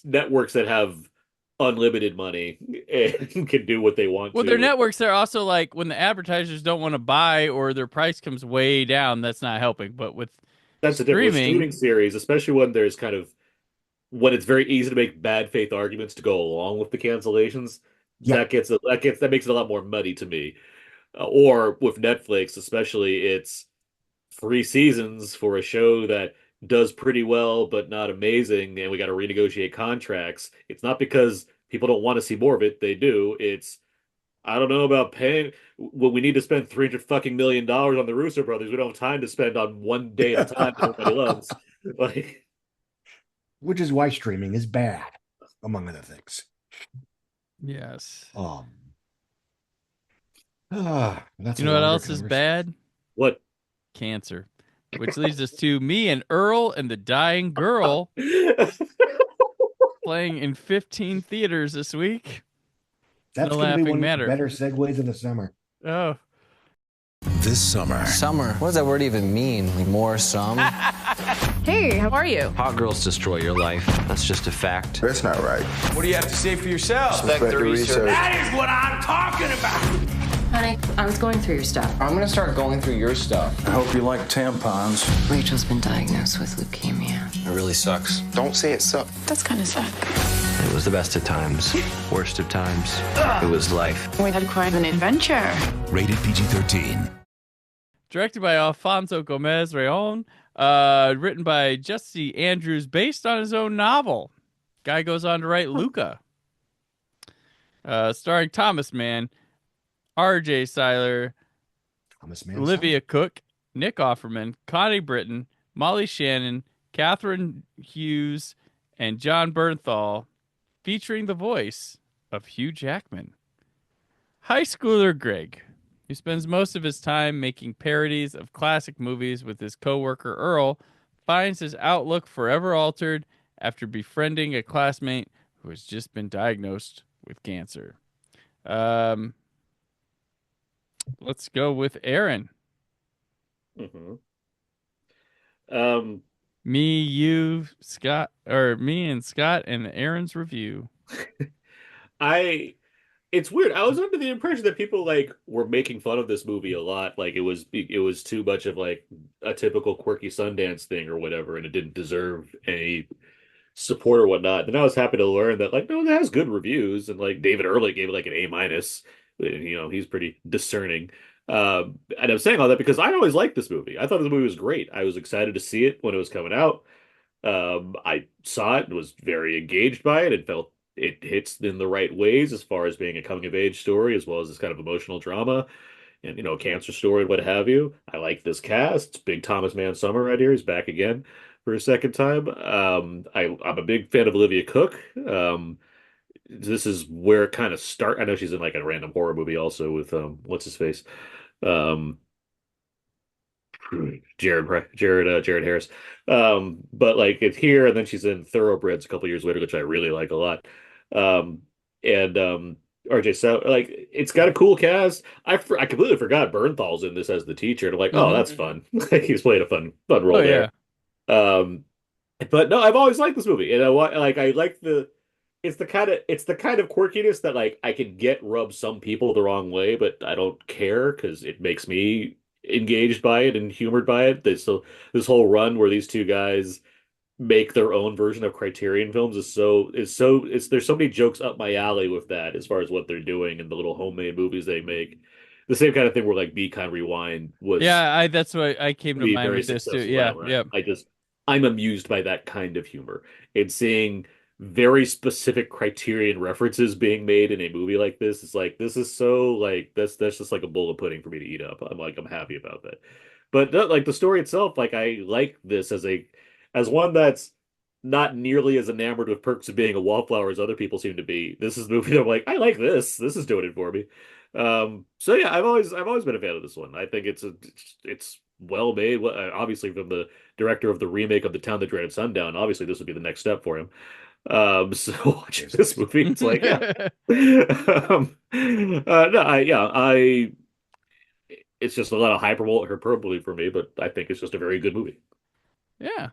Networks that have unlimited money and can do what they want. Well, their networks, they're also like, when the advertisers don't want to buy or their price comes way down, that's not helping. But with streaming series, especially when there's when it's very easy to make bad faith arguments to go along with the cancellations, that makes it a lot more muddy to me. Or with Netflix, especially, it's 3 seasons for a show that does pretty well but not amazing, and we got to renegotiate contracts. It's not because people don't want to see more of it; they do. It's, I don't know about paying when we need to spend $300 million on the Russo brothers. We don't have time to spend on one day at a time that everybody loves. Which is why streaming is bad, among other things. Yes. That's you know what else is bad? What? Cancer. Which leads us to me and Earl and the Dying Girl playing in 15 theaters this week. That's no going to be one matter. of the better segues of the summer. Oh. This summer. Summer. What does that word even mean? Like more some? Hey, how are you? Hot girls destroy your life. That's just a fact. That's not right. What do you have to say for yourself? Respect the research. That is what I'm talking about. Honey, I was going through your stuff. I'm gonna start going through your stuff. I hope you like tampons. Rachel's been diagnosed with leukemia. It really sucks. Don't say it sucks. That's kind of sad. It was the best of times, worst of times. It was life. We had quite an adventure. Rated PG-13. Directed by Alfonso Gomez Rejon. Written by Jesse Andrews, based on his own novel. Guy goes on to write Luca. Starring Thomas Mann, R.J. Seiler, Olivia Cook, Nick Offerman, Connie Britton, Molly Shannon, Catherine Hughes, and John Bernthal, featuring the voice of Hugh Jackman. High schooler Greg, who spends most of his time making parodies of classic movies with his coworker Earl, finds his outlook forever altered after befriending a classmate who has just been diagnosed with cancer. Let's go with Aaron. Mm-hmm. Me, you, Scott, or me and Scott, and Aaron's review. It's weird. I was under the impression that people were making fun of this movie a lot. Like it was too much of a typical quirky Sundance thing or whatever, and it didn't deserve any support or whatnot. Then I was happy to learn that no, it has good reviews, and David Ehrlich gave it an A-. He's pretty discerning. And I'm saying all that because I always liked this movie. I thought this movie was great. I was excited to see it when it was coming out. I saw it and was very engaged by it and felt it hits in the right ways as far as being a coming of age story, as well as this kind of emotional drama and, a cancer story and what have you. I like this cast. It's big Thomas Mann summer right here. He's back again for a second time. I'm a big fan of Olivia Cook. This is where it kind of start. I know she's in a random horror movie also with what's his face, Jared Harris. But it's here, and then she's in Thoroughbreds a couple years later, which I really like a lot. RJ, so it's got a cool cast. I completely forgot Bernthal's in this as the teacher, and I'm like, oh, that's fun. He's played a fun role there. Yeah. But no, I've always liked this movie, and I like the. It's the kind of quirkiness that I can get rub some people the wrong way, but I don't care because it makes me engaged by it and humored by it. This whole run where these two guys make their own version of Criterion films there's so many jokes up my alley with that as far as what they're doing and the little homemade movies they make. the same kind of thing where like Be Kind Rewind was that's what I came to mind very with this too. successful. Yeah, Right? I'm amused by that kind of humor and seeing very specific criterion references being made in a movie like this. It's like this is so like that's just like a bowl of pudding for me to eat up. I'm happy about that. But like the story itself, like I like this as one that's not nearly as enamored with perks of being a wallflower as other people seem to be. This is the movie that I'm like, I like this. This is doing it for me. So yeah, I've always been a fan of this one. I think it's well made. Obviously, from the director of the remake of The Town That Dreaded Sundown, obviously this would be the next step for him. So watching this movie, it's like, yeah. No, it's just a lot of hyperbole for me, but I think it's just a very good movie. Yeah.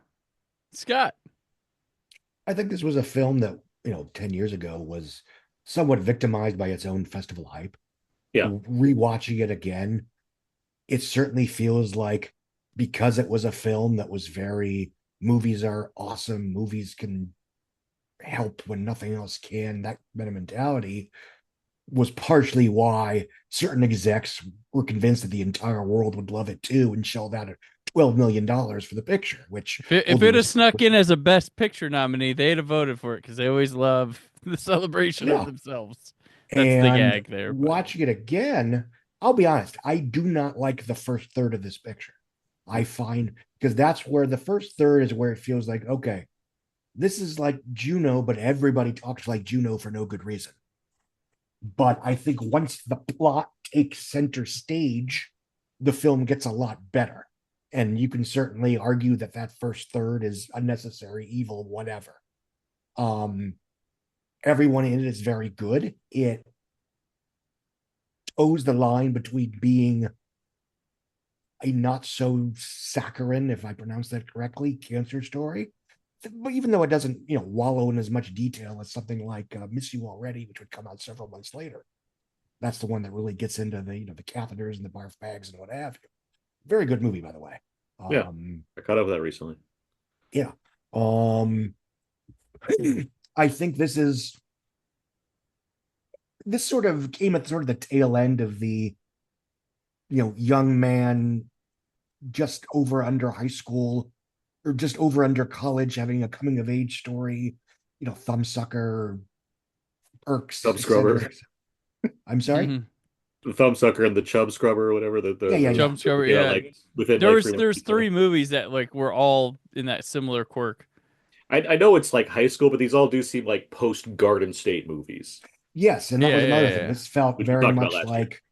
Scott. I think this was a film that, 10 years ago was somewhat victimized by its own festival hype. Yeah. Rewatching it again, it certainly feels like, because it was a film that was very, movies are awesome, movies can help when nothing else can, that kind of mentality was partially why certain execs were convinced that the entire world would love it too and shelled out $12 million for the picture, which if it had snuck in as a best picture nominee, they'd have voted for it because they always love the celebration of themselves. That's the gag there. Watching it again, I'll be honest, I do not like the first third of this picture. I find, because that's where the first third is where it feels like, okay, this is like Juno, but everybody talks like Juno for no good reason. But I think once the plot takes center stage, the film gets a lot better. And you can certainly argue that that first third is unnecessary, evil, whatever. Everyone in it is very good. It toes the line between being a not so saccharine, if I pronounce that correctly, cancer story. But even though it doesn't, wallow in as much detail as something like Miss You Already, which would come out several months later. That's the one that really gets into the, the catheters and the barf bags and what have you. Very good movie, by the way. Yeah, I caught up with that recently. Yeah. I think this sort of came at sort of the tail end of the, young man just over under high school or just over under college having a coming of age story, thumbsucker, perks, Chub scrubber. I'm sorry? The thumbsucker and the chub scrubber or whatever. The chub scrubber, yeah. Like within there's three movies that like were all in that similar quirk. I know it's like high school, but these all do seem like post Garden State movies. Yes, and that was another thing. This felt very much like,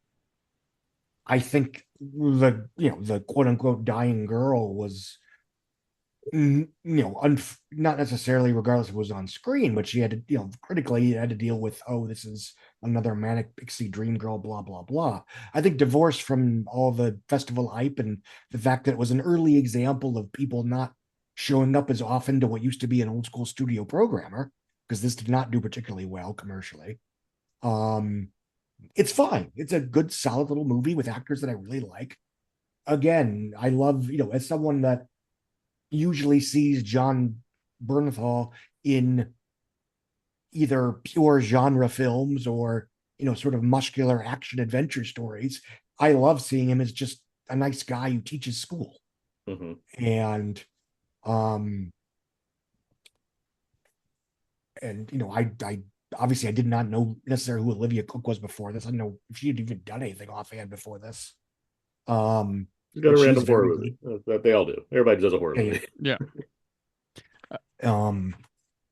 I think the quote unquote dying girl was, not necessarily regardless if it was on screen, but she had to, critically had to deal with, this is another manic pixie dream girl, blah, blah, blah. I think divorced from all the festival hype and the fact that it was an early example of people not showing up as often to what used to be an old school studio programmer, because this did not do particularly well commercially. It's fine. It's a good, solid little movie with actors that I really like. Again, I love, as someone that usually sees John Bernthal in either pure genre films or, sort of muscular action adventure stories, I love seeing him as just a nice guy who teaches school. And I obviously I did not know necessarily who Olivia Cooke was before this. I don't know if she had even done anything offhand before this. You got a random horror movie. They all do. Everybody does a horror movie. Yeah.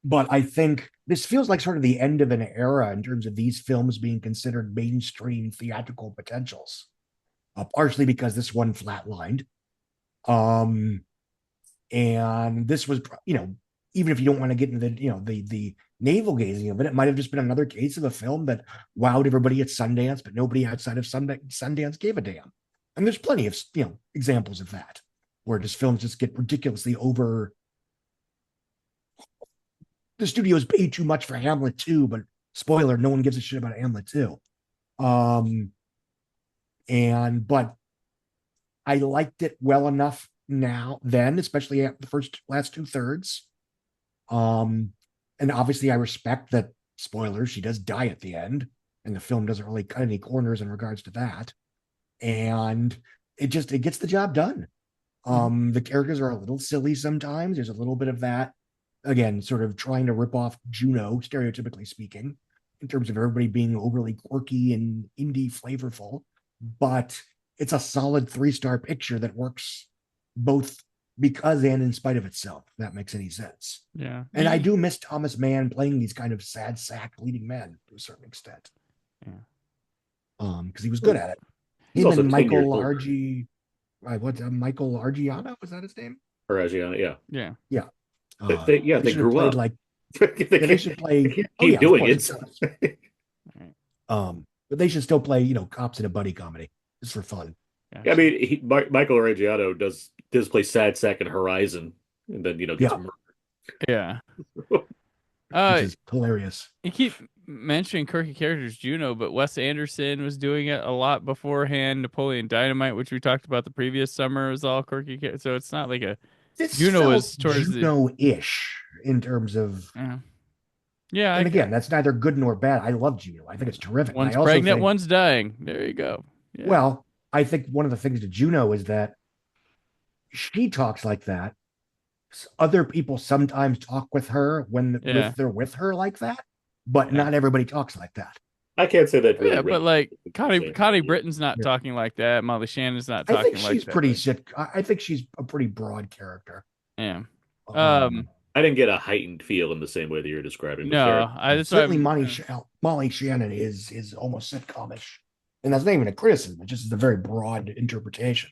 But I think this feels like sort of the end of an era in terms of these films being considered mainstream theatrical potentials. Partially because this one flatlined. And this was, even if you don't want to get into the navel gazing of it, it might have just been another case of a film that wowed everybody at Sundance, but nobody outside of Sundance gave a damn. And there's plenty of examples of that, where just films just get ridiculously over. The studios paid too much for Hamlet 2, but spoiler, no one gives a shit about Hamlet 2. But I liked it well enough then, especially at the last two thirds. And obviously I respect that, spoilers, she does die at the end, and the film doesn't really cut any corners in regards to that. and it gets the job done. The characters are a little silly sometimes. There's a little bit of that, again, sort of trying to rip off Juno, stereotypically speaking, in terms of everybody being overly quirky and indie flavorful. But it's a solid 3-star picture that works both because and in spite of itself, if that makes any sense. Yeah. And I do miss Thomas Mann playing these kind of sad sack leading men to a certain extent. Yeah. Because he was good at it. He's Him also and 10 years Michael older. Michael Argiano, was that his name? Or Asiana, yeah. Yeah. Yeah. They should have grew played up. like they should play keep of doing course it. But they should still play, cops in a buddy comedy just for fun. I mean, Michael Reggiano does play sad sack in Horizon, and then gets murdered. Yeah. Which is hilarious. You keep mentioning quirky characters, Juno, but Wes Anderson was doing it a lot beforehand. Napoleon Dynamite, which we talked about the previous summer, was all quirky. So it's not like Juno was towards Juno-ish in terms of. Yeah. And again, that's neither good nor bad. I love Juno. I think it's terrific. One's I also pregnant, think, one's dying. There you go. Yeah. Well, I think one of the things to Juno is that she talks like that. Other people sometimes talk with her when they're with her like that, but not everybody talks like that. I can't say that. Really but like Connie Britton's not talking like that. Molly Shannon's not talking like that. I think she's pretty I think she's a pretty broad character. Yeah. I didn't get a heightened feel in the same way that you're describing. No, certainly Molly Shannon is almost sitcomish, and that's not even a criticism. It just is a very broad interpretation.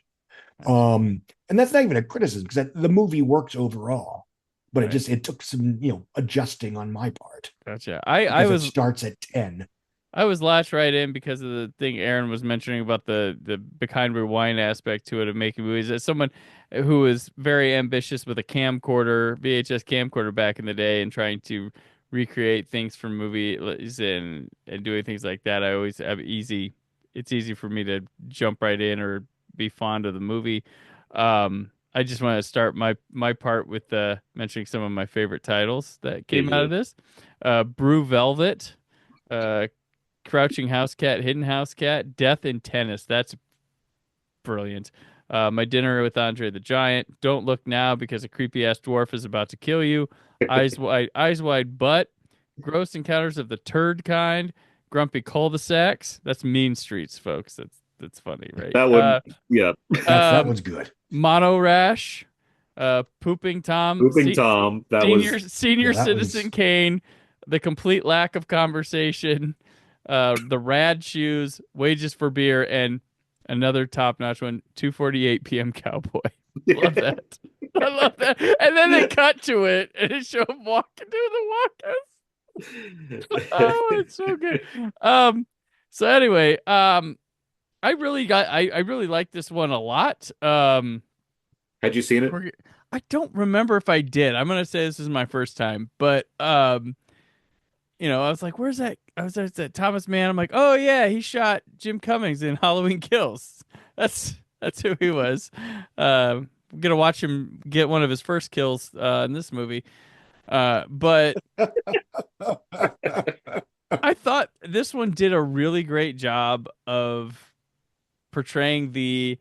And that's not even a criticism because the movie works overall, but it took some adjusting on my part. Gotcha. It starts at 10. I was latched right in because of the thing Aaron was mentioning about the behind rewind aspect to it of making movies. As someone who was very ambitious with a camcorder, VHS camcorder back in the day, and trying to recreate things from movies and doing things like that, I always have it's easy for me to jump right in or be fond of the movie. I just want to start my part with mentioning some of my favorite titles that came out of this. Brew Velvet, Crouching House Cat, Hidden House Cat, Death in Tennis. That's brilliant. My Dinner with Andre the Giant, Don't Look Now Because a Creepy Ass Dwarf is About to Kill You, Eyes Wide Butt, Gross Encounters of the Turd Kind, Grumpy Cul-de-sacs. That's Mean Streets, folks. That's funny, right? That one, yeah. That one's good. Mono Rash, Pooping Tom, Tom. Senior Citizen Kane, The Complete Lack of Conversation, The Rad Shoes, Wages for Beer, and another top-notch one, 2:48 p.m. Cowboy. Love that. I love that. And then they cut to it, and it shows him walking through the walkhouse. Oh, it's so good. So anyway, I really like this one a lot. Had you seen it? I don't remember if I did. I'm gonna say this is my first time, but I was like, "Where's that?" I was at Thomas Mann. I'm like, "Oh yeah, he shot Jim Cummings in Halloween Kills." That's who he was. I'm gonna watch him get one of his first kills in this movie. But I thought this one did a really great job of portraying the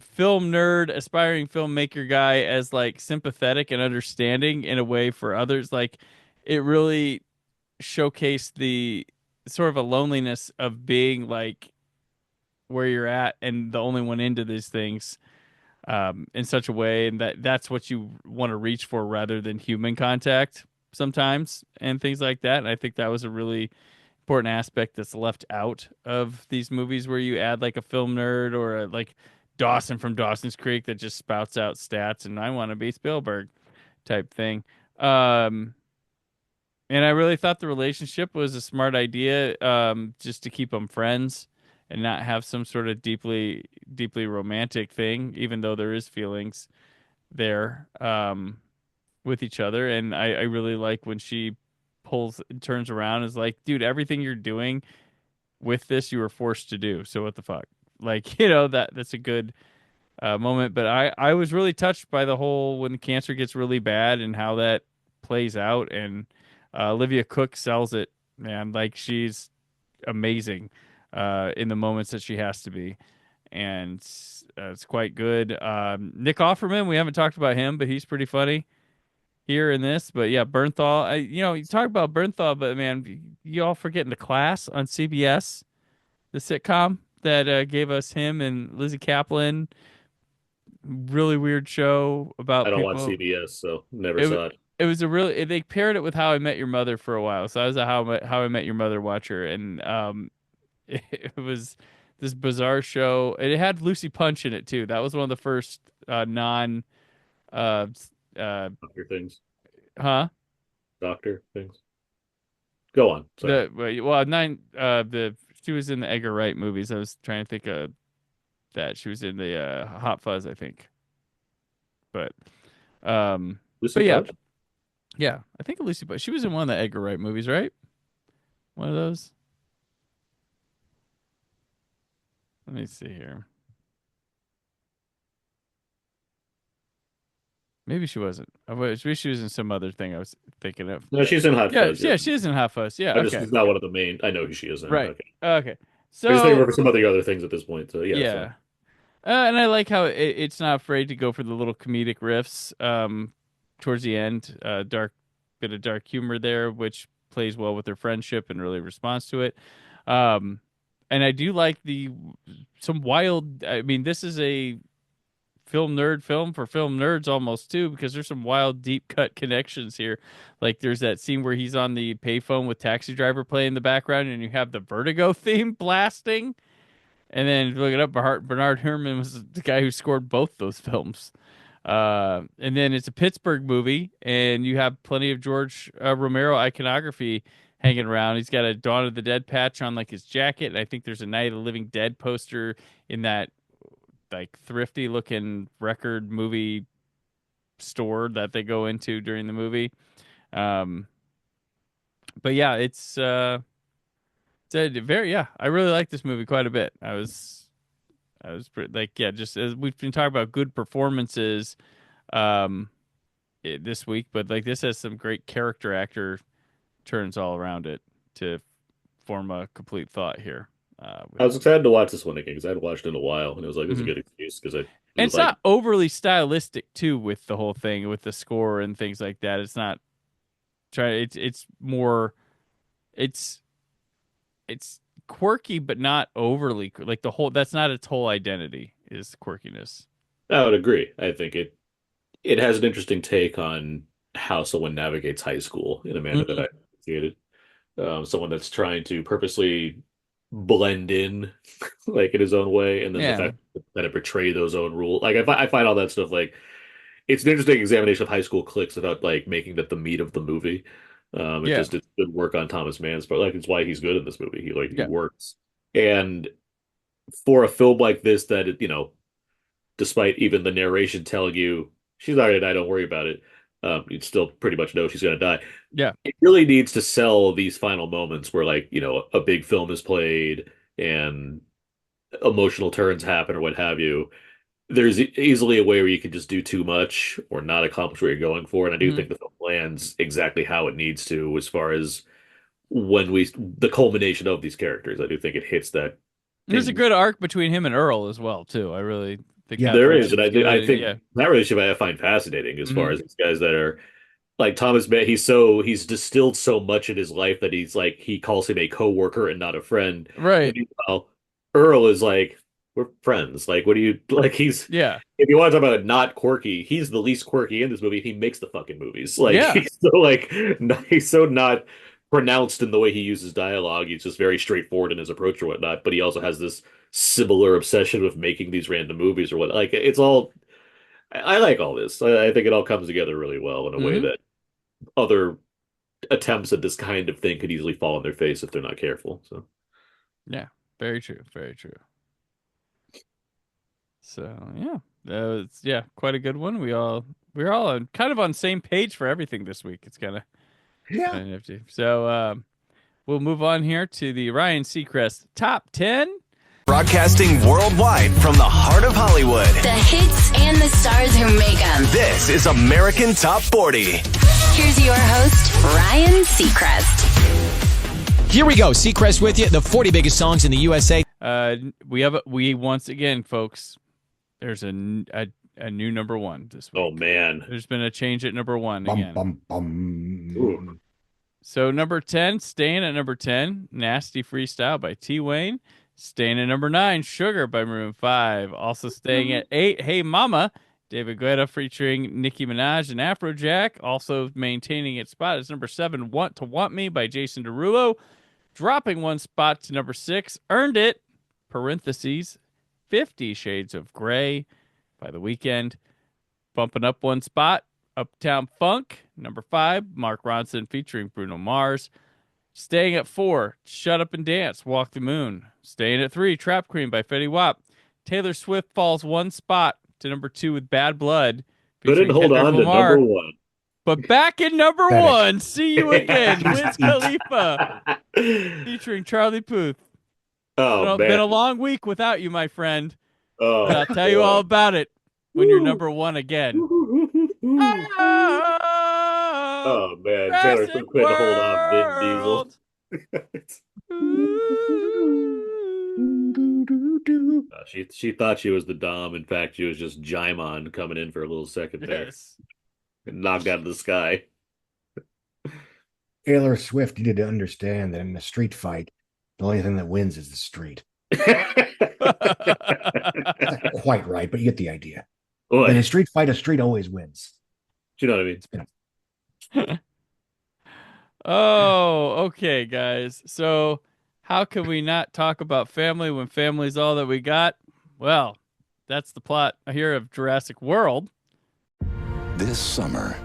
film nerd, aspiring filmmaker guy as like sympathetic and understanding in a way for others. Like it really showcased the sort of a loneliness of being like where you're at and the only one into these things in such a way, and that's what you want to reach for rather than human contact sometimes and things like that. And I think that was a really important aspect that's left out of these movies where you add like a film nerd or like Dawson from Dawson's Creek that just spouts out stats and I want to be Spielberg type thing. And I really thought the relationship was a smart idea, just to keep them friends and not have some sort of deeply, deeply romantic thing, even though there is feelings there with each other. And I really like when she turns around and is like, dude, everything you're doing with this, you were forced to do. So what the fuck? Like, that's a good moment. But I was really touched by the whole when cancer gets really bad and how that plays out. And Olivia Cooke sells it, man. Like she's amazing. in the moments that she has to be. And it's quite good. Nick Offerman, we haven't talked about him, but he's pretty funny here in this. But yeah, Bernthal, you talk about Bernthal, but man, you all forgetting The Class on CBS, the sitcom that gave us him and Lizzie Kaplan. Really weird show about I don't people. watch CBS, so never saw it. It was they paired it with How I Met Your Mother for a while. So I was a How I Met Your Mother watcher, and it was this bizarre show. It had Lucy Punch in it too. That was one of the first non Doctor things. Huh? Doctor things. Go on. Sorry. She was in the Edgar Wright movies. I was trying to think of that. She was in the Hot Fuzz, I think. But Lucy Punch? Yeah, I think Lucy Punch. She was in one of the Edgar Wright movies, right? One of those. Let me see here. Maybe she wasn't. Maybe she was in some other thing I was thinking of. No, she's in Hot Fuzz. Yeah, she is in Hot Fuzz. Yeah, okay. She's not one of the main. I know who she is. Right. Okay. So I just think of her for some other things at this point. So yeah. Yeah. And I like how it's not afraid to go for the little comedic riffs towards the end. Bit of dark humor there, which plays well with their friendship and really responds to it. And I do like some wild. I mean, this is a film for film nerds almost too, because there's some wild deep cut connections here. Like there's that scene where he's on the payphone with Taxi Driver playing in the background, and you have the Vertigo theme blasting. And then look it up, Bernard Herrmann was the guy who scored both those films. And then it's a Pittsburgh movie, and you have plenty of George Romero iconography hanging around. He's got a Dawn of the Dead patch on like his jacket, and I think there's a Night of the Living Dead poster in that like thrifty looking record movie store that they go into during the movie. But yeah, it's I really like this movie quite a bit. I was pretty, like, yeah, just as we've been talking about good performances this week, but like this has some great character actor turns all around it to form a complete thought here. I was excited to watch this one again because I hadn't watched it in a while, and it was like, it's a good excuse because and it's like, not overly stylistic too with the whole thing, with the score and things like that. It's not it's more it's quirky, but not overly like that's not its whole identity is quirkiness. I would agree. I think it has an interesting take on how someone navigates high school in a manner that I appreciated. Someone that's trying to purposely blend in like in his own way, and then the fact that it portray those own rules. Like I find all that stuff like it's an interesting examination of high school cliques without like making that the meat of the movie. It's good work on Thomas Mann's part. Like it's why he's good in this movie. He works. And for a film like this, that despite even the narration telling you she's not gonna die, don't worry about it, you'd still pretty much know she's gonna die. Yeah, it really needs to sell these final moments where like a big film is played and emotional turns happen or what have you. There's easily a way where you can just do too much or not accomplish what you're going for. And I do think the film lands exactly how it needs to as far as the culmination of these characters. I do think it hits that. There's a good arc between him and Earl as well, too. I really think there is. And I think that relationship I find fascinating as far as these guys that are like Thomas Mann. He's distilled so much in his life that he's like, he calls him a coworker and not a friend. Right. Meanwhile, Earl is like, we're friends. Like, what do you like? If you want to talk about not quirky, he's the least quirky in this movie. He makes the fucking movies. Like, he's so not pronounced in the way he uses dialogue. He's just very straightforward in his approach or whatnot. But he also has this similar obsession with making these random movies or what. Like, it's all. I like all this. I think it all comes together really well in a way that other attempts at this kind of thing could easily fall on their face if they're not careful. So, yeah, very true. Very true. So it's quite a good one. We're all kind of on the same page for everything this week. It's kind of nifty. So we'll move on here to the Ryan Seacrest Top 10. Broadcasting worldwide from the heart of Hollywood. The hits and the stars who make them. This is American Top 40. Here's your host, Ryan Seacrest. Here we go. Seacrest with you. The 40 biggest songs in the USA. We once again, folks. There's a new number one this week. Oh man, there's been a change at number one again. Bum, bum. So number 10, staying at number 10, Nasty Freestyle by T-Wayne. Staying at number 9, Sugar by Maroon 5. Also staying at 8, Hey Mama, David Guetta featuring Nicki Minaj and Afrojack. Also maintaining its spot is number 7, Want to Want Me by Jason Derulo. Dropping one spot to number 6, Earned It, parentheses, 50 Shades of Grey by The Weeknd. Bumping up one spot, Uptown Funk, number 5, Mark Ronson featuring Bruno Mars. Staying at 4, Shut Up and Dance, Walk the Moon. Staying at 3, Trap Queen by Fetty Wap. Taylor Swift falls one spot to number 2 with Bad Blood. Couldn't hold on to number 1. But back in number 1, See You Again, Wiz Khalifa featuring Charlie Puth. Oh, man. Been a long week without you, my friend. Oh, but I'll tell you all about it when you're number 1 again. Oh man, Taylor Swift couldn't hold on Vin Diesel. She thought she was the Dom. In fact, she was just Jaimon coming in for a little second there. Yes. And knocked out of the sky. Taylor Swift needed to understand that in a street fight, the only thing that wins is the street. Not quite right, but you get the idea. Boy. In a street fight, a street always wins. Do you know what I mean? Oh, okay, guys. So how can we not talk about family when family's all that we got? Well, that's the plot here of Jurassic World. This summer,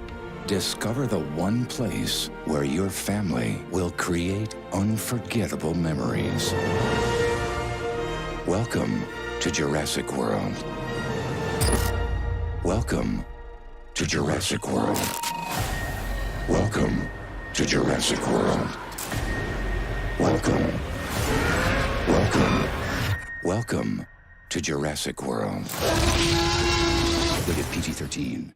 discover the one place where your family will create unforgettable memories. Welcome to Jurassic World. Welcome to Jurassic World. Welcome to Jurassic World. Welcome to Jurassic World. Rated PG-13.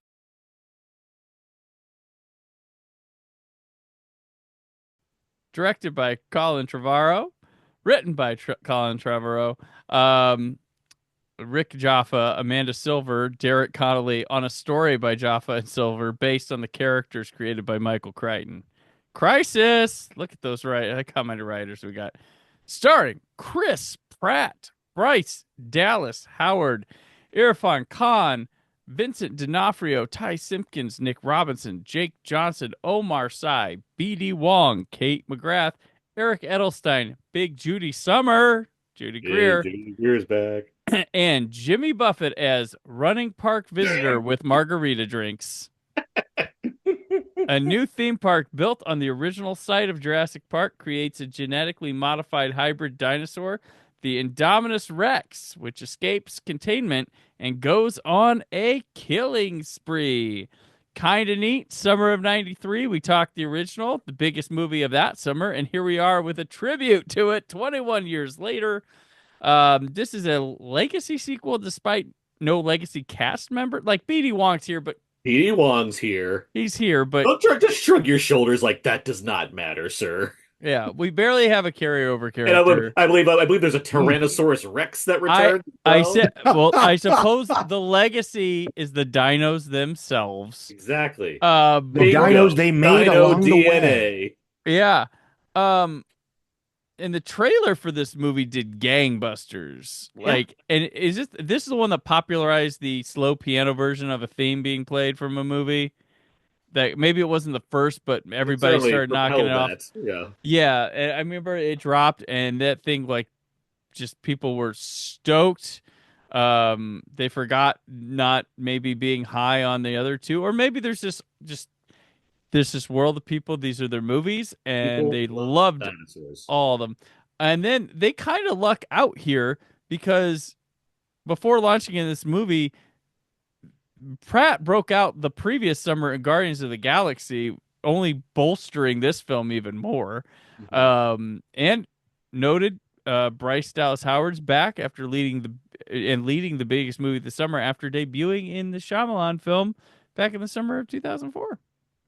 Directed by Colin Trevorrow, written by Colin Trevorrow, Rick Jaffa, Amanda Silver, Derek Connolly, on a story by Jaffa and Silver based on the characters created by Michael Crichton. Crisis! Look at those commented writers we got. Starring Chris Pratt, Bryce Dallas Howard, Irfan Khan, Vincent D'Onofrio, Ty Simpkins, Nick Robinson, Jake Johnson, Omar Sy, B.D. Wong, Kate McGrath, Eric Edelstein, Big Judy Summer, Judy Greer. Judy Greer's back. And Jimmy Buffett as running park visitor with margarita drinks. A new theme park built on the original site of Jurassic Park creates a genetically modified hybrid dinosaur, the Indominus Rex, which escapes containment and goes on a killing spree. Kinda neat. Summer of 93, we talked the original, the biggest movie of that summer, and here we are with a tribute to it 21 years later. This is a legacy sequel despite no legacy cast member. Like, B.D. Wong's here, but... B.D. Wong's here. He's here, but... Don't just shrug your shoulders like that does not matter, sir. Yeah, we barely have a carryover character. And I believe there's a Tyrannosaurus Rex that returns. I suppose the legacy is the dinos themselves. Exactly. The dinos they made Dino along DNA. the way. Yeah. And the trailer for this movie did gangbusters. Yeah. And is this is the one that popularized the slow piano version of a theme being played from a movie? That maybe it wasn't the first, but everybody started knocking it off. Yeah, and I remember it dropped, and that thing, like, just people were stoked. They forgot not maybe being high on the other two, or maybe there's this world of people. These are their movies, and they loved dinosaurs. all of them. And then they kind of luck out here because before launching in this movie, Pratt broke out the previous summer in Guardians of the Galaxy, only bolstering this film even more. And noted Bryce Dallas Howard's back after leading the biggest movie of the summer after debuting in the Shyamalan film back in the summer of 2004.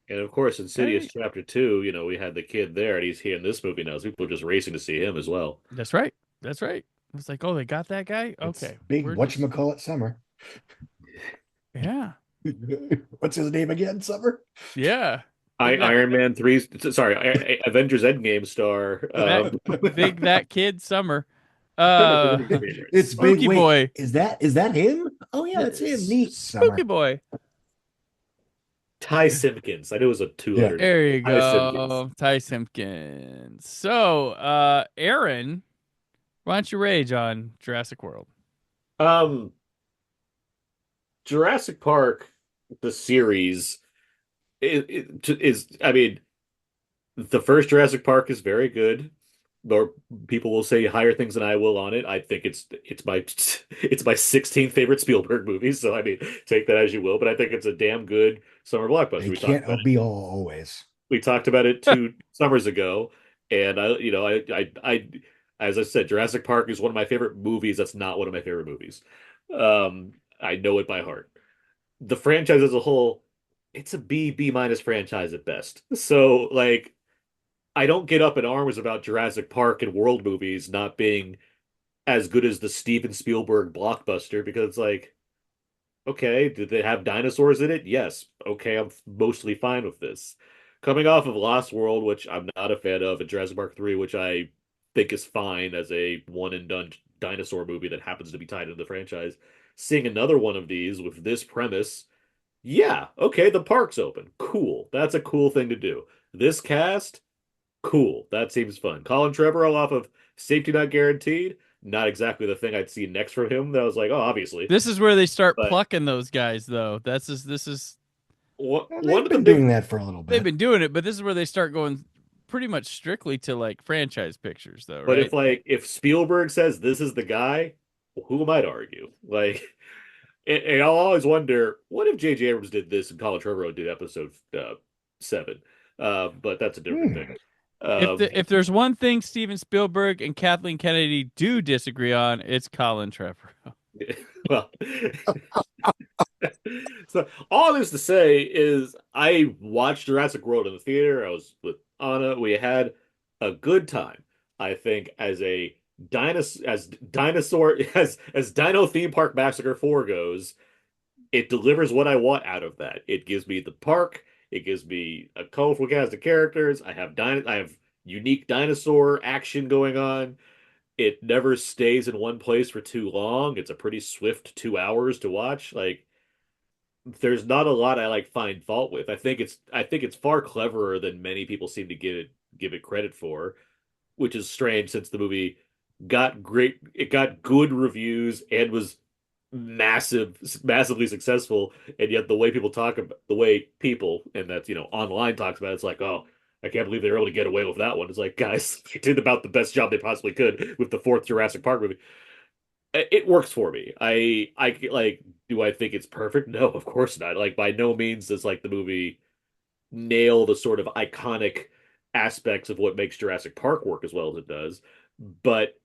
And of course, Insidious Chapter 2, you know, we had the kid there, and he's here in this movie now. So people are just racing to see him as well. That's right. That's right. It's like, oh, they got that guy? Okay. Big whatchamacallit Summer. Yeah. What's his name again, Summer? Yeah. Iron Man 3, sorry, Avengers Endgame star. Big that kid Summer. It's Spooky Big Boy. Is that him? Oh yeah, that's him. Neat. Spooky Boy. Ty Simpkins. I knew it was a two-letter. There you Ty Simpkins. go. Ty Simpkins. So, Aaron, why don't you rage on Jurassic World? Jurassic Park, the series, is I mean, the first Jurassic Park is very good. Or people will say higher things than I will on it. I think it's my 16th favorite Spielberg movie. So I mean, take that as you will. But I think it's a damn good summer blockbuster. They can't be all always. We talked about it 2 summers ago, and as I said, Jurassic Park is one of my favorite movies. That's not one of my favorite movies. I know it by heart. The franchise as a whole, it's a B minus franchise at best. So like, I don't get up in arms about Jurassic Park and World movies not being as good as the Steven Spielberg blockbuster, because it's like, okay, did they have dinosaurs in it? Yes. Okay, I'm mostly fine with this. Coming off of Lost World, which I'm not a fan of, and Jurassic Park 3, which I think is fine as a one and done dinosaur movie that happens to be tied into the franchise, seeing another one of these with this premise, yeah, okay, the park's open. Cool. That's a cool thing to do. This cast, cool. That seems fun. Colin Trevorrow off of Safety Not Guaranteed, not exactly the thing I'd see next from him. That was like, oh, obviously. This is where they start plucking those guys, though. This is They've been doing that for a little bit. They've been doing it, but this is where they start going pretty much strictly to like franchise pictures, though. But right? if Spielberg says this is the guy, well, who am I to argue? Like, and I'll always wonder, what if J.J. Abrams did this and Colin Trevorrow did episode 7? But that's a different thing. If there's one thing Steven Spielberg and Kathleen Kennedy do disagree on, it's Colin Trevorrow. Well, so all this to say is I watched Jurassic World in the theater. I was with Anna. We had a good time. I think as Dino Theme Park Massacre 4 goes, it delivers what I want out of that. It gives me the park. It gives me a colorful cast of characters. I have unique dinosaur action going on. It never stays in one place for too long. It's a pretty swift 2 hours to watch. Like, there's not a lot I find fault with. I think it's far cleverer than many people seem to give it credit for, which is strange since the movie got good reviews and was massively successful, and yet the way people and that's online talks about it, it's like, oh, I can't believe they were able to get away with that one. It's like, guys, they did about the best job they possibly could with the 4th Jurassic Park movie. It works for me. I do I think it's perfect? No, of course not. Like, by no means does the movie nail the sort of iconic aspects of what makes Jurassic Park work as well as it does. But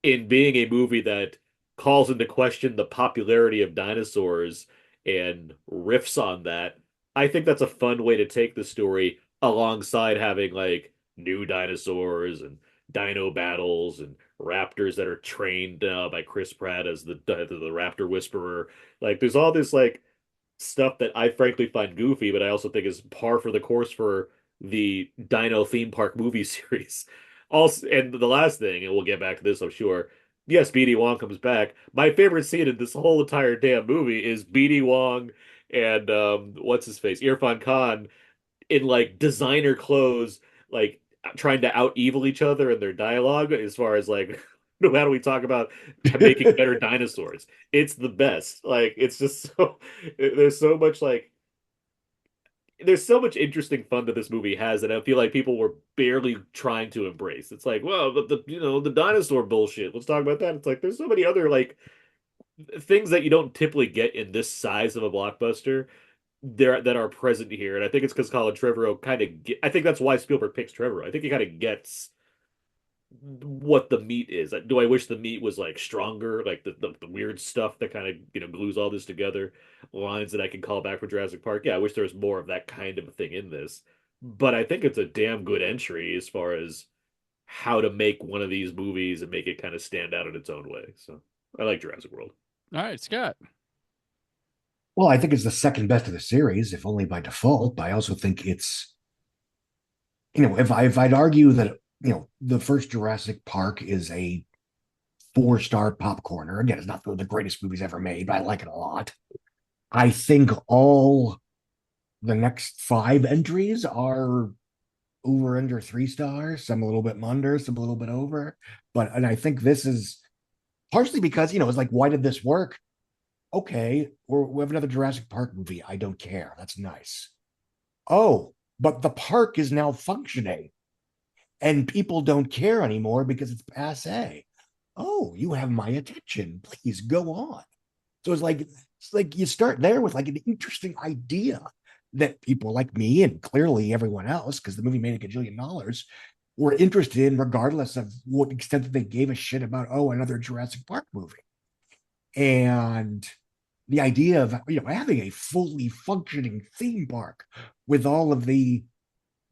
in being a movie that calls into question the popularity of dinosaurs and riffs on that, I think that's a fun way to take the story, alongside having new dinosaurs and dino battles and raptors that are trained by Chris Pratt as the raptor whisperer. There's all this stuff that I frankly find goofy, but I also think is par for the course for the Dino Theme Park movie series. Also, and the last thing, and we'll get back to this, I'm sure. Yes, BD Wong comes back. My favorite scene in this whole entire damn movie is BD Wong and what's his face, Irfan Khan, in designer clothes, trying to out evil each other in their dialogue. As far as how do we talk about making better dinosaurs? It's the best. It's just there's so much interesting fun that this movie has, and I feel like people were barely trying to embrace. It's like, well, but the dinosaur bullshit. Let's talk about that. It's like there's so many other things that you don't typically get in this size of a blockbuster there that are present here, and I think it's because Colin Trevorrow I think that's why Spielberg picks Trevorrow. I think he kind of gets what the meat is. Do I wish the meat was like stronger, like the weird stuff that kind of glues all this together, lines that I can call back from Jurassic Park? Yeah, I wish there was more of that kind of a thing in this. But I think it's a damn good entry as far as how to make one of these movies and make it kind of stand out in its own way. So I like Jurassic World. All right, Scott. Well, I think it's the second best of the series, if only by default. But I also think it's, if I'd argue that the first Jurassic Park is a 4-star popcorner. Again, it's not one of the greatest movies ever made, but I like it a lot. I think all the next 5 entries are over under 3 stars, some a little bit under, some a little bit over. And I think this is partially because, it's like, why did this work? Okay, we have another Jurassic Park movie. I don't care. That's nice. Oh, but the park is now functioning and people don't care anymore because it's passe. Oh, you have my attention. Please go on. So it's like you start there with like an interesting idea that people like me and clearly everyone else, because the movie made $1 gajillion, were interested in, regardless of what extent that they gave a shit about, another Jurassic Park movie. And the idea of having a fully functioning theme park with all of the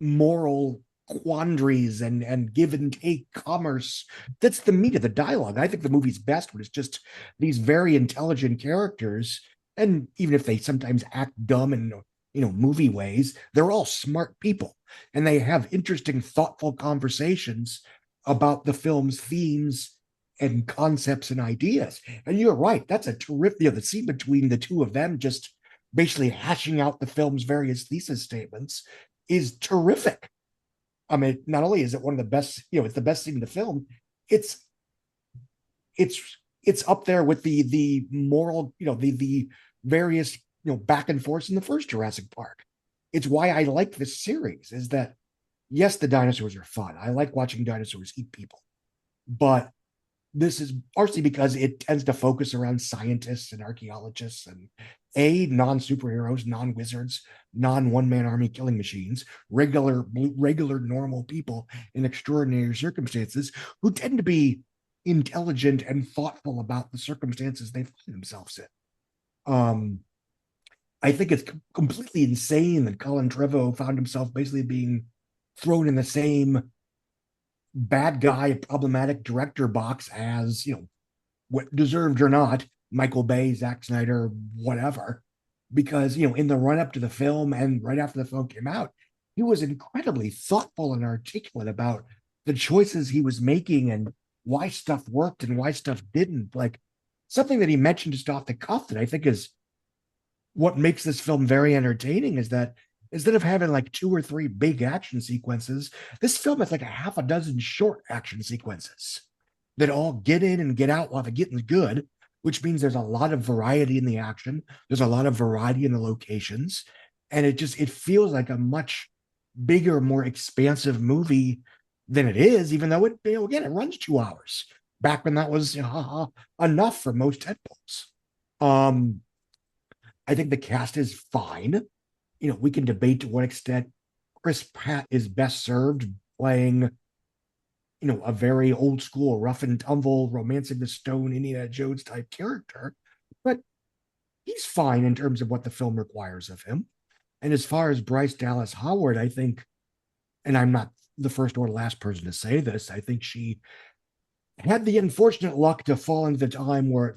moral quandaries and give and take commerce, that's the meat of the dialogue. I think the movie's best when it's just these very intelligent characters, and even if they sometimes act dumb in movie ways, they're all smart people and they have interesting, thoughtful conversations about the film's themes and concepts and ideas. And you're right, that's a terrific, the scene between the two of them just basically hashing out the film's various thesis statements is terrific. I mean, not only is it one of the best, it's the best scene in the film, it's up there with the moral, the various back and forth in the first Jurassic Park. It's why I like this series, is that yes, the dinosaurs are fun. I like watching dinosaurs eat people, but this is partially because it tends to focus around scientists and archaeologists and non-superheroes, non-wizards, non-one-man army killing machines, regular normal people in extraordinary circumstances who tend to be intelligent and thoughtful about the circumstances they find themselves in. I think it's completely insane that Colin Trevorrow found himself basically being thrown in the same bad guy, problematic director box as, what deserved or not, Michael Bay, Zack Snyder, whatever. Because, in the run up to the film and right after the film came out, he was incredibly thoughtful and articulate about the choices he was making and why stuff worked and why stuff didn't. Like, something that he mentioned just off the cuff that I think is what makes this film very entertaining is that instead of having like 2 or 3 big action sequences, this film has like a half a dozen short action sequences that all get in and get out while the getting's good, which means there's a lot of variety in the action. There's a lot of variety in the locations. And it feels like a much bigger, more expansive movie than it is, even though it runs 2 hours back when that was enough for most tentpoles. I think the cast is fine. We can debate to what extent Chris Pratt is best served playing, a very old school, rough and tumble, romancing the stone, Indiana Jones type character. But he's fine in terms of what the film requires of him. And as far as Bryce Dallas Howard, I think, and I'm not the first or last person to say this, I think she had the unfortunate luck to fall into the time where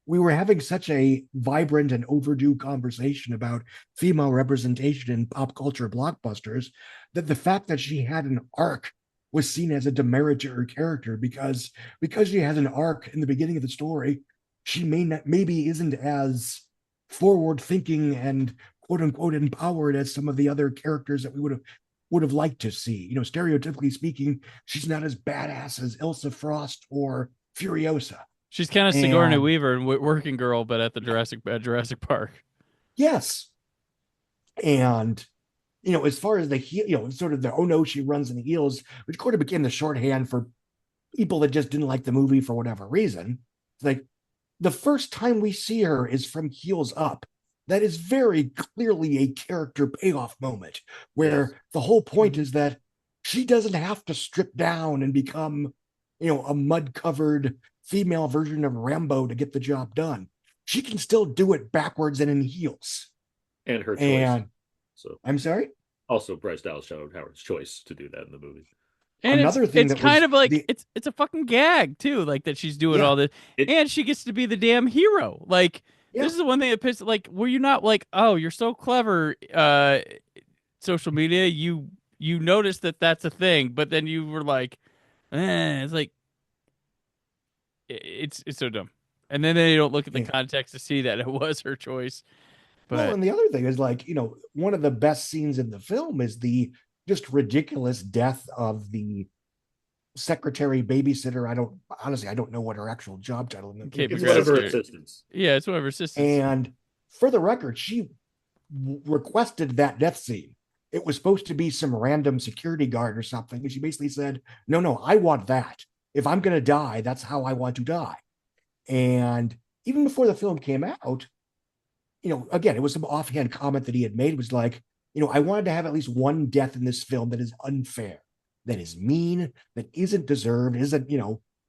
we were having such a vibrant and overdue conversation about female representation in pop culture blockbusters that the fact that she had an arc was seen as a demerit to her character because she has an arc in the beginning of the story, she maybe isn't as forward thinking and quote unquote empowered as some of the other characters that we would have liked to see. Stereotypically speaking, she's not as badass as Ilsa Frost or Furiosa. She's kind of Sigourney Weaver and Working Girl, but at the Jurassic Park. Yes. And, as far as the sort of the, oh no, she runs in the heels, which sort of became the shorthand for people that just didn't like the movie for whatever reason. It's like the first time we see her is from heels up. That is very clearly a character payoff moment where the whole point is that she doesn't have to strip down and become, a mud-covered female version of Rambo to get the job done. She can still do it backwards and in heels. And her choice. And so I'm sorry? Also, Bryce Dallas Howard's choice to do that in the movie. And Another thing it's that kind was of like the- it's a fucking gag too, like that she's doing Yeah. all this, and she gets to be the damn hero. Like this is the one thing that pissed. Like, were you not like, oh, you're so clever, social media? You noticed that that's a thing, but then you were like, it's like it's so dumb. And then they don't look at the context to see that it was her choice. But Well, and the other thing is like, one of the best scenes in the film is the just ridiculous death of the secretary babysitter. I don't know what her actual job title is. It's one of her assistants. Yeah, it's one of her assistants. And for the record, she requested that death scene. It was supposed to be some random security guard or something. And she basically said, no, I want that. If I'm going to die, that's how I want to die. And even before the film came out, again, it was some offhand comment that he had made. It was like, I wanted to have at least one death in this film that is unfair, that is mean, that isn't deserved, isn't,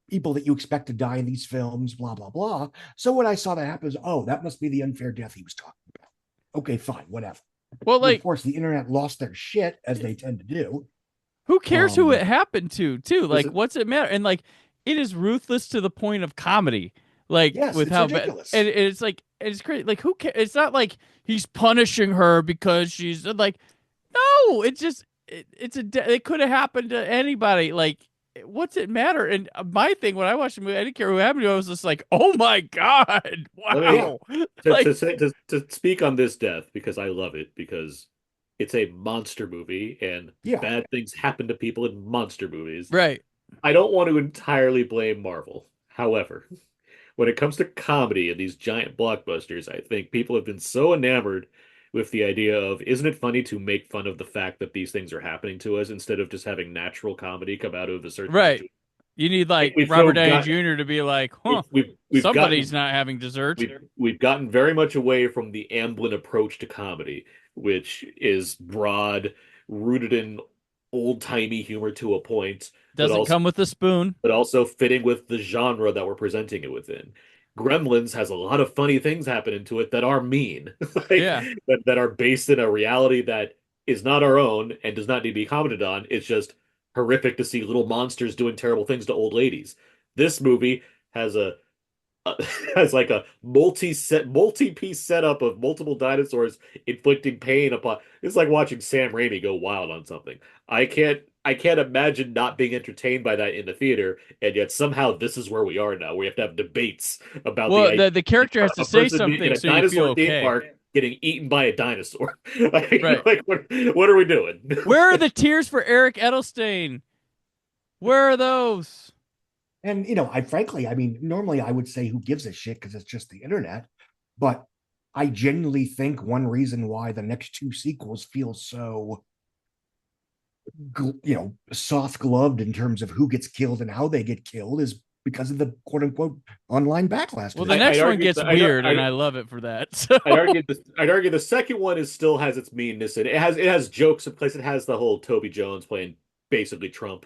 people that you expect to die in these films, blah, blah, blah. So when I saw that happen, that must be the unfair death he was talking about. Okay, fine, whatever. Well, and of course, the internet lost their shit, as they tend to do. Who cares who it happened to, too? Like, what's it matter? And like, it is ruthless to the point of comedy. Like, Yes, with it's how ridiculous. and it's like, it's crazy. Like, who cares? It's not like he's punishing her because she's like, no, it's just, it could have happened to anybody. Like, what's it matter? And my thing when I watched the movie, I didn't care who happened to. I was just like, oh my god, wow. To speak on this death, because I love it, because it's a monster movie and bad things happen to people in monster movies. Right. I don't want to entirely blame Marvel. However, when it comes to comedy and these giant blockbusters, I think people have been so enamored with the idea of, isn't it funny to make fun of the fact that these things are happening to us instead of just having natural comedy come out of a certain Right. You need like Robert Downey Jr. to be like, somebody's not having dessert. We've gotten very much away from the Amblin approach to comedy, which is broad, rooted in old-timey humor to a point. Doesn't come with a spoon. But also fitting with the genre that we're presenting it within. Gremlins has a lot of funny things happening to it that are mean. That are based in a reality that is not our own and does not need to be commented on. It's just horrific to see little monsters doing terrible things to old ladies. This movie has has like a multi-piece setup of multiple dinosaurs inflicting pain upon. It's like watching Sam Raimi go wild on something. I can't imagine not being entertained by that in the theater, and yet somehow this is where we are now. We have to have debates about the character has to say something in a so you dinosaur feel theme okay. park getting eaten by a dinosaur. Right. Like what are we doing? Where are the tears for Eric Edelstein? Where are those? And, I mean, normally I would say who gives a shit because it's just the internet. But I genuinely think one reason why the next two sequels feel so, soft gloved in terms of who gets killed and how they get killed is because of the quote unquote online backlash. Well, the next one gets weird, and I love it for that. So. I'd argue the second one still has its meanness in it. It has jokes in place. It has the whole Toby Jones playing basically Trump.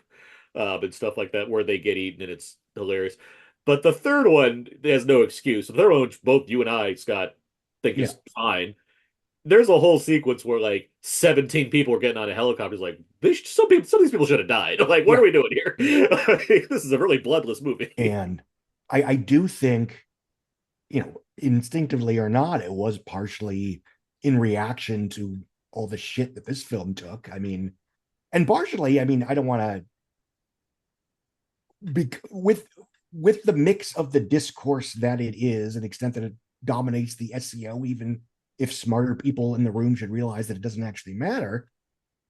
And stuff like that, where they get eaten, and it's hilarious. But the third one has no excuse. The third one, which both you and I, Scott, think is fine. There's a whole sequence where like 17 people are getting on a helicopter. Like some of these people should have died. Like, what are we doing here? This is a really bloodless movie. And I do think, instinctively or not, it was partially in reaction to all the shit that this film took. I mean, and partially, I don't want to. With the mix of the discourse that it is, and the extent that it dominates the SEO, even if smarter people in the room should realize that it doesn't actually matter,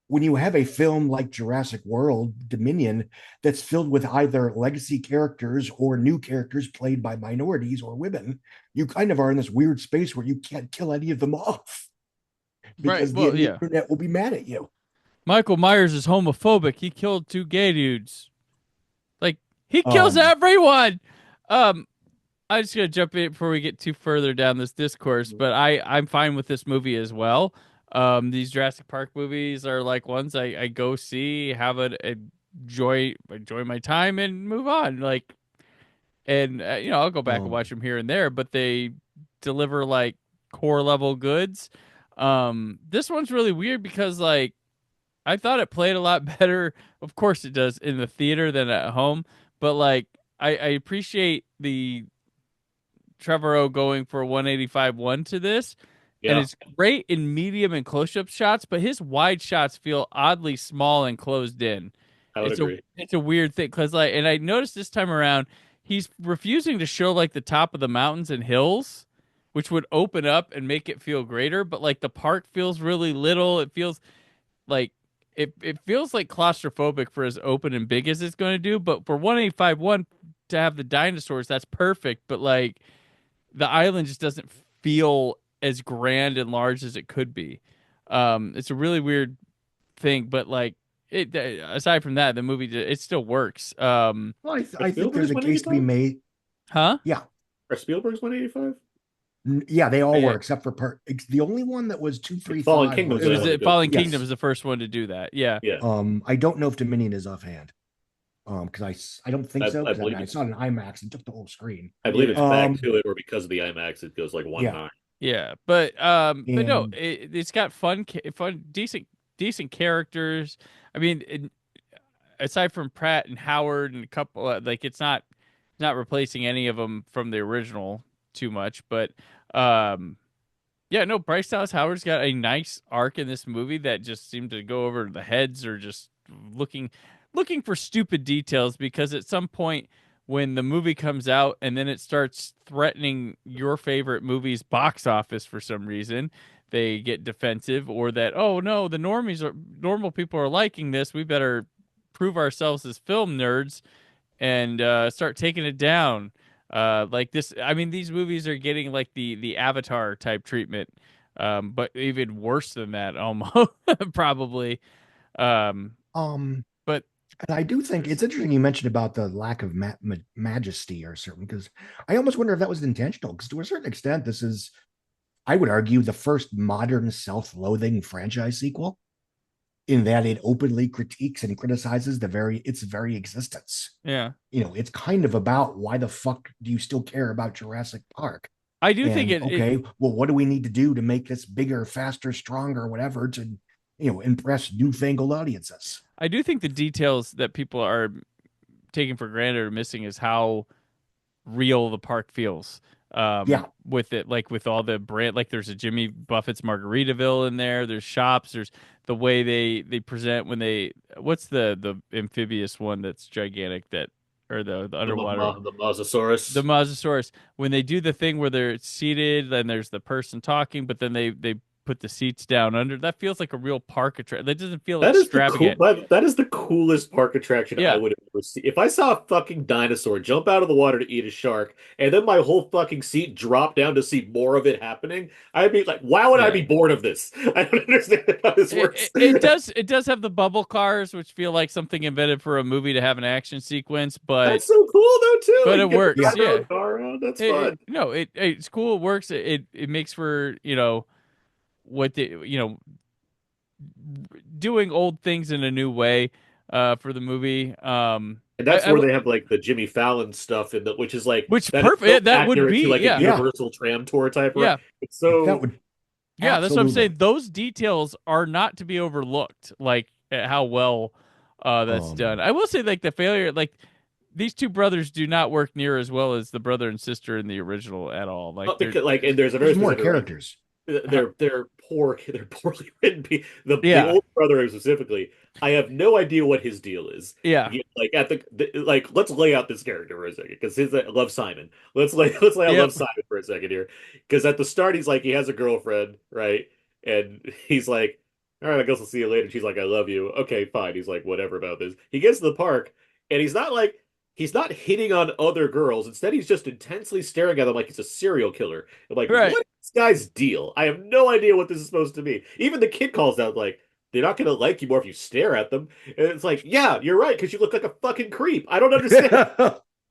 when you have a film like Jurassic World Dominion that's filled with either legacy characters or new characters played by minorities or women, you kind of are in this weird space where you can't kill any of them off because the internet will be mad at you. Michael Myers is homophobic. He killed 2 gay dudes. Like, he kills everyone. I'm just gonna jump in before we get too further down this discourse, but I'm fine with this movie as well. These Jurassic Park movies are like ones I go see, have enjoy my time, and move on. Like, and I'll go back and watch them here and there, but they deliver like core level goods. This one's really weird because like I thought it played a lot better. Of course it does in the theater than at home, but like I appreciate the Trevorrow going for 185-1 to this. Yeah. And it's great in medium and close-up shots, but his wide shots feel oddly small and closed in. I would agree. It's a weird thing because and I noticed this time around he's refusing to show like the top of the mountains and hills, which would open up and make it feel greater. But like the park feels really little. It feels like it feels like claustrophobic for as open and big as it's going to do. But for 185-1 to have the dinosaurs, that's perfect. But like the island just doesn't feel as grand and large as it could be. It's a really weird thing, but like aside from that, the movie it still works. Well, I think there's a case to be made. Huh? Yeah. Are Spielberg's 185? Yeah, they all were except for the only one that was 235. Fallen Kingdom. Fallen Kingdom was the first one to do that. Yeah. I don't know if Dominion is offhand. Because I don't think so. Because I saw it in IMAX and took the whole screen. I believe it's back to it, or because of the IMAX, it goes like 1.9. Yeah, but no, it's got fun, decent characters. I mean, aside from Pratt and Howard and a couple, like it's not replacing any of them from the original too much. But Bryce Dallas Howard's got a nice arc in this movie that just seemed to go over the heads or just looking for stupid details, because at some point when the movie comes out and then it starts threatening your favorite movie's box office for some reason, they get defensive, or that, oh no, the normal people are liking this, we better prove ourselves as film nerds and start taking it down. Like this, I mean, these movies are getting like the Avatar type treatment, but even worse than that, almost probably. But and I do think it's interesting you mentioned about the lack of majesty or certain, because I almost wonder if that was intentional, because to a certain extent, this is, I would argue, the first modern self-loathing franchise sequel, in that it openly critiques and criticizes its very existence. Yeah. It's kind of about, why the fuck do you still care about Jurassic Park? I do think well, what do we need to do to make this bigger, faster, stronger, whatever, to impress newfangled audiences? I do think the details that people are taking for granted or missing is how real the park feels. With it, like with all the brand, like there's a Jimmy Buffett's Margaritaville in there. There's shops. There's the way they present when what's the amphibious one that's gigantic, that, or the underwater, the Mosasaurus. The Mosasaurus, when they do the thing where they're seated and there's the person talking, but then they put the seats down under. That feels like a real park attraction. That doesn't feel extravagant. That is the coolest park attraction I would ever see. If I saw a fucking dinosaur jump out of the water to eat a shark, and then my whole fucking seat dropped down to see more of it happening, I'd be like, why would I be bored of this? I don't understand how this works. It does have the bubble cars, which feel like something invented for a movie to have an action sequence, but that's so cool though too. But it works. Car around. That's fun. It's cool. It works. It makes for, what doing old things in a new way for the movie. And that's where they have like the Jimmy Fallon stuff in which is like perfect. That would be like a Universal tram tour type. Yeah. It's so that would, that's what I'm saying. Those details are not to be overlooked. Like how well that's done. I will say, like the failure, like these two brothers do not work near as well as the brother and sister in the original at all. Like, and there's more characters. They're poorly written. The old brother specifically, I have no idea what his deal is. Yeah, let's lay out this character for a second, because I love Simon. Let's lay out Love Simon for a second here, because at the start he's like, he has a girlfriend, right? And he's like, all right, I guess I'll see you later. She's like, I love you. Okay, fine. He's like, whatever about this. He gets to the park and he's not hitting on other girls. Instead, he's just intensely staring at them like he's a serial killer. I'm like, what is this guy's deal? I have no idea what this is supposed to be. Even the kid calls out, like, they're not going to like you more if you stare at them. And it's like, yeah, you're right, because you look like a fucking creep. I don't understand.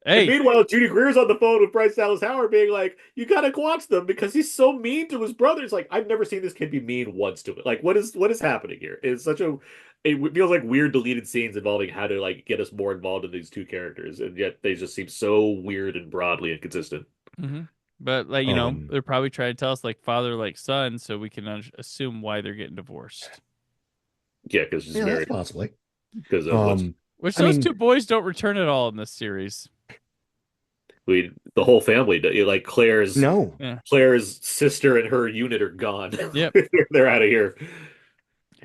Hey, And meanwhile, Judy Greer's on the phone with Bryce Dallas Howard being like, you gotta watch them because he's so mean to his brother. It's like, I've never seen this kid be mean once to it. Like, what is happening here? It's such a it feels like weird deleted scenes involving how to like get us more involved in these two characters, and yet they just seem so weird and broadly inconsistent. Mm-hmm. But like they're probably trying to tell us like father like son, so we can assume why they're getting divorced. Yeah, because she's married. Possibly. Because of which those two boys don't return at all in this series. The whole family, like Claire's sister and her unit are gone. Yep. They're out of here.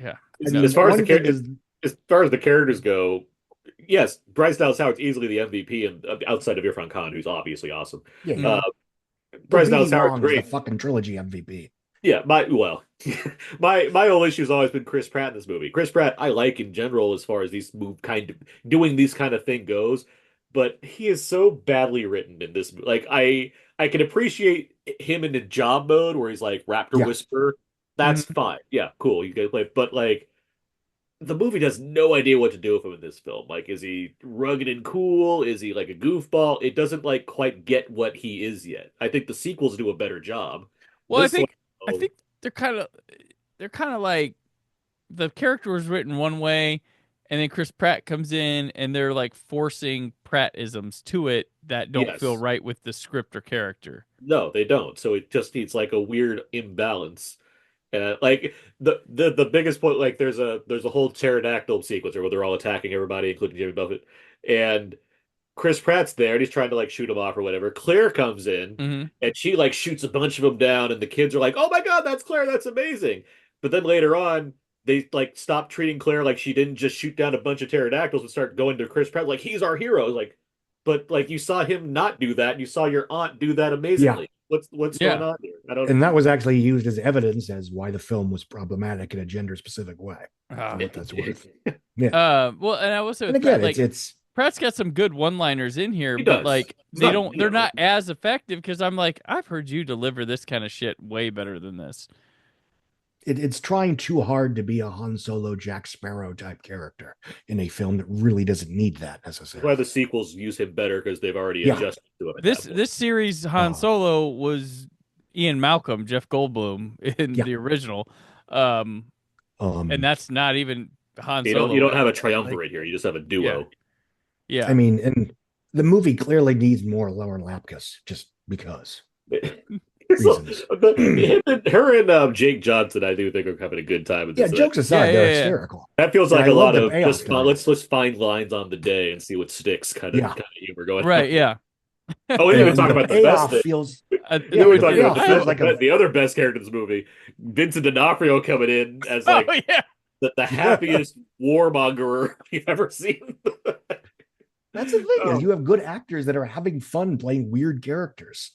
Yeah. As far as the characters go, yes, Bryce Dallas Howard's easily the MVP, and outside of Irfan Khan, who's obviously awesome. Yeah. Bryce Dallas Howard's great. The fucking trilogy MVP. Yeah, my whole issue has always been Chris Pratt in this movie. Chris Pratt, I like in general as far as doing these kind of thing goes, but he is so badly written in this movie. Like I can appreciate him in the job mode where he's like Raptor Whisperer. That's fine. Yeah, cool. You can play, but like the movie has no idea what to do with him in this film. Like, is he rugged and cool? Is he like a goofball? It doesn't like quite get what he is yet. I think the sequels do a better job. Well, I think they're kind of like the character was written one way, and then Chris Pratt comes in, and they're like forcing Pratt-isms to it that don't feel right with the script or character. No, they don't. So it just needs like a weird imbalance. Like the biggest point, like there's a whole pterodactyl sequence where they're all attacking everybody, including Jimmy Buffett, and Chris Pratt's there and he's trying to like shoot him off or whatever. Claire comes in and she like shoots a bunch of them down, and the kids are like, "Oh my god, that's Claire! That's amazing!" But then later on, they like stop treating Claire like she didn't just shoot down a bunch of pterodactyls and start going to Chris Pratt like he's our hero. Like, but like you saw him not do that, and you saw your aunt do that amazingly. What's going on here? I don't. And that was actually used as evidence as why the film was problematic in a gender specific way. What that's worth. Yeah. Well, and I was and again, like, it's Pratt's got some good one-liners in here, but like they're not as effective because I'm like, I've heard you deliver this kind of shit way better than this. It's trying too hard to be a Han Solo, Jack Sparrow type character in a film that really doesn't need that necessarily. That's why the sequels use him better because they've already adjusted to it. This series, Han Solo was Ian Malcolm, Jeff Goldblum in the original, and that's not even Han Solo. You don't have a triumvirate here. You just have a duo. Yeah. I mean, and the movie clearly needs more Lauren Lapkus just because. Reasons. Her and Jake Johnson, I do think are having a good time. Yeah, jokes aside, they're hysterical. That feels like a lot of let's find lines on the day and see what sticks kind of humor going on. Right, yeah. Oh, we didn't even talk about the best thing. Feels, we're talking about the other best character in this movie, Vincent D'Onofrio coming in as like the happiest warmongerer you've ever seen. That's the thing. You have good actors that are having fun playing weird characters.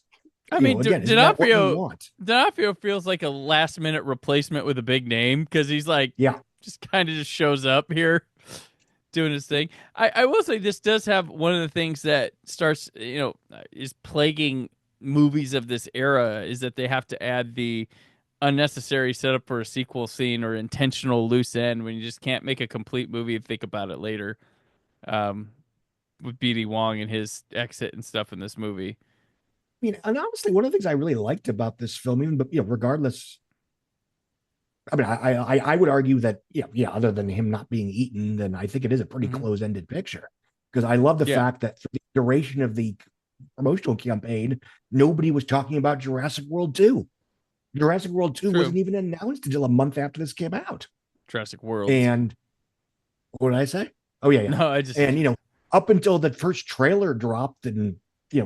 I mean, D'Onofrio feels like a last-minute replacement with a big name because he's like, just kind of just shows up here doing his thing. I will say this does have one of the things that starts, is plaguing movies of this era is that they have to add the unnecessary setup for a sequel scene or intentional loose end when you just can't make a complete movie and think about it later. With B.D. Wong and his exit and stuff in this movie. I mean, and honestly, one of the things I really liked about this film, even regardless, I mean, I would argue that other than him not being eaten, then I think it is a pretty close-ended picture because I love the fact that for the duration of the promotional campaign, nobody was talking about Jurassic World 2. Jurassic World 2 wasn't even announced until a month after this came out. Jurassic World. And what did I say? Oh yeah. No, up until the first trailer dropped in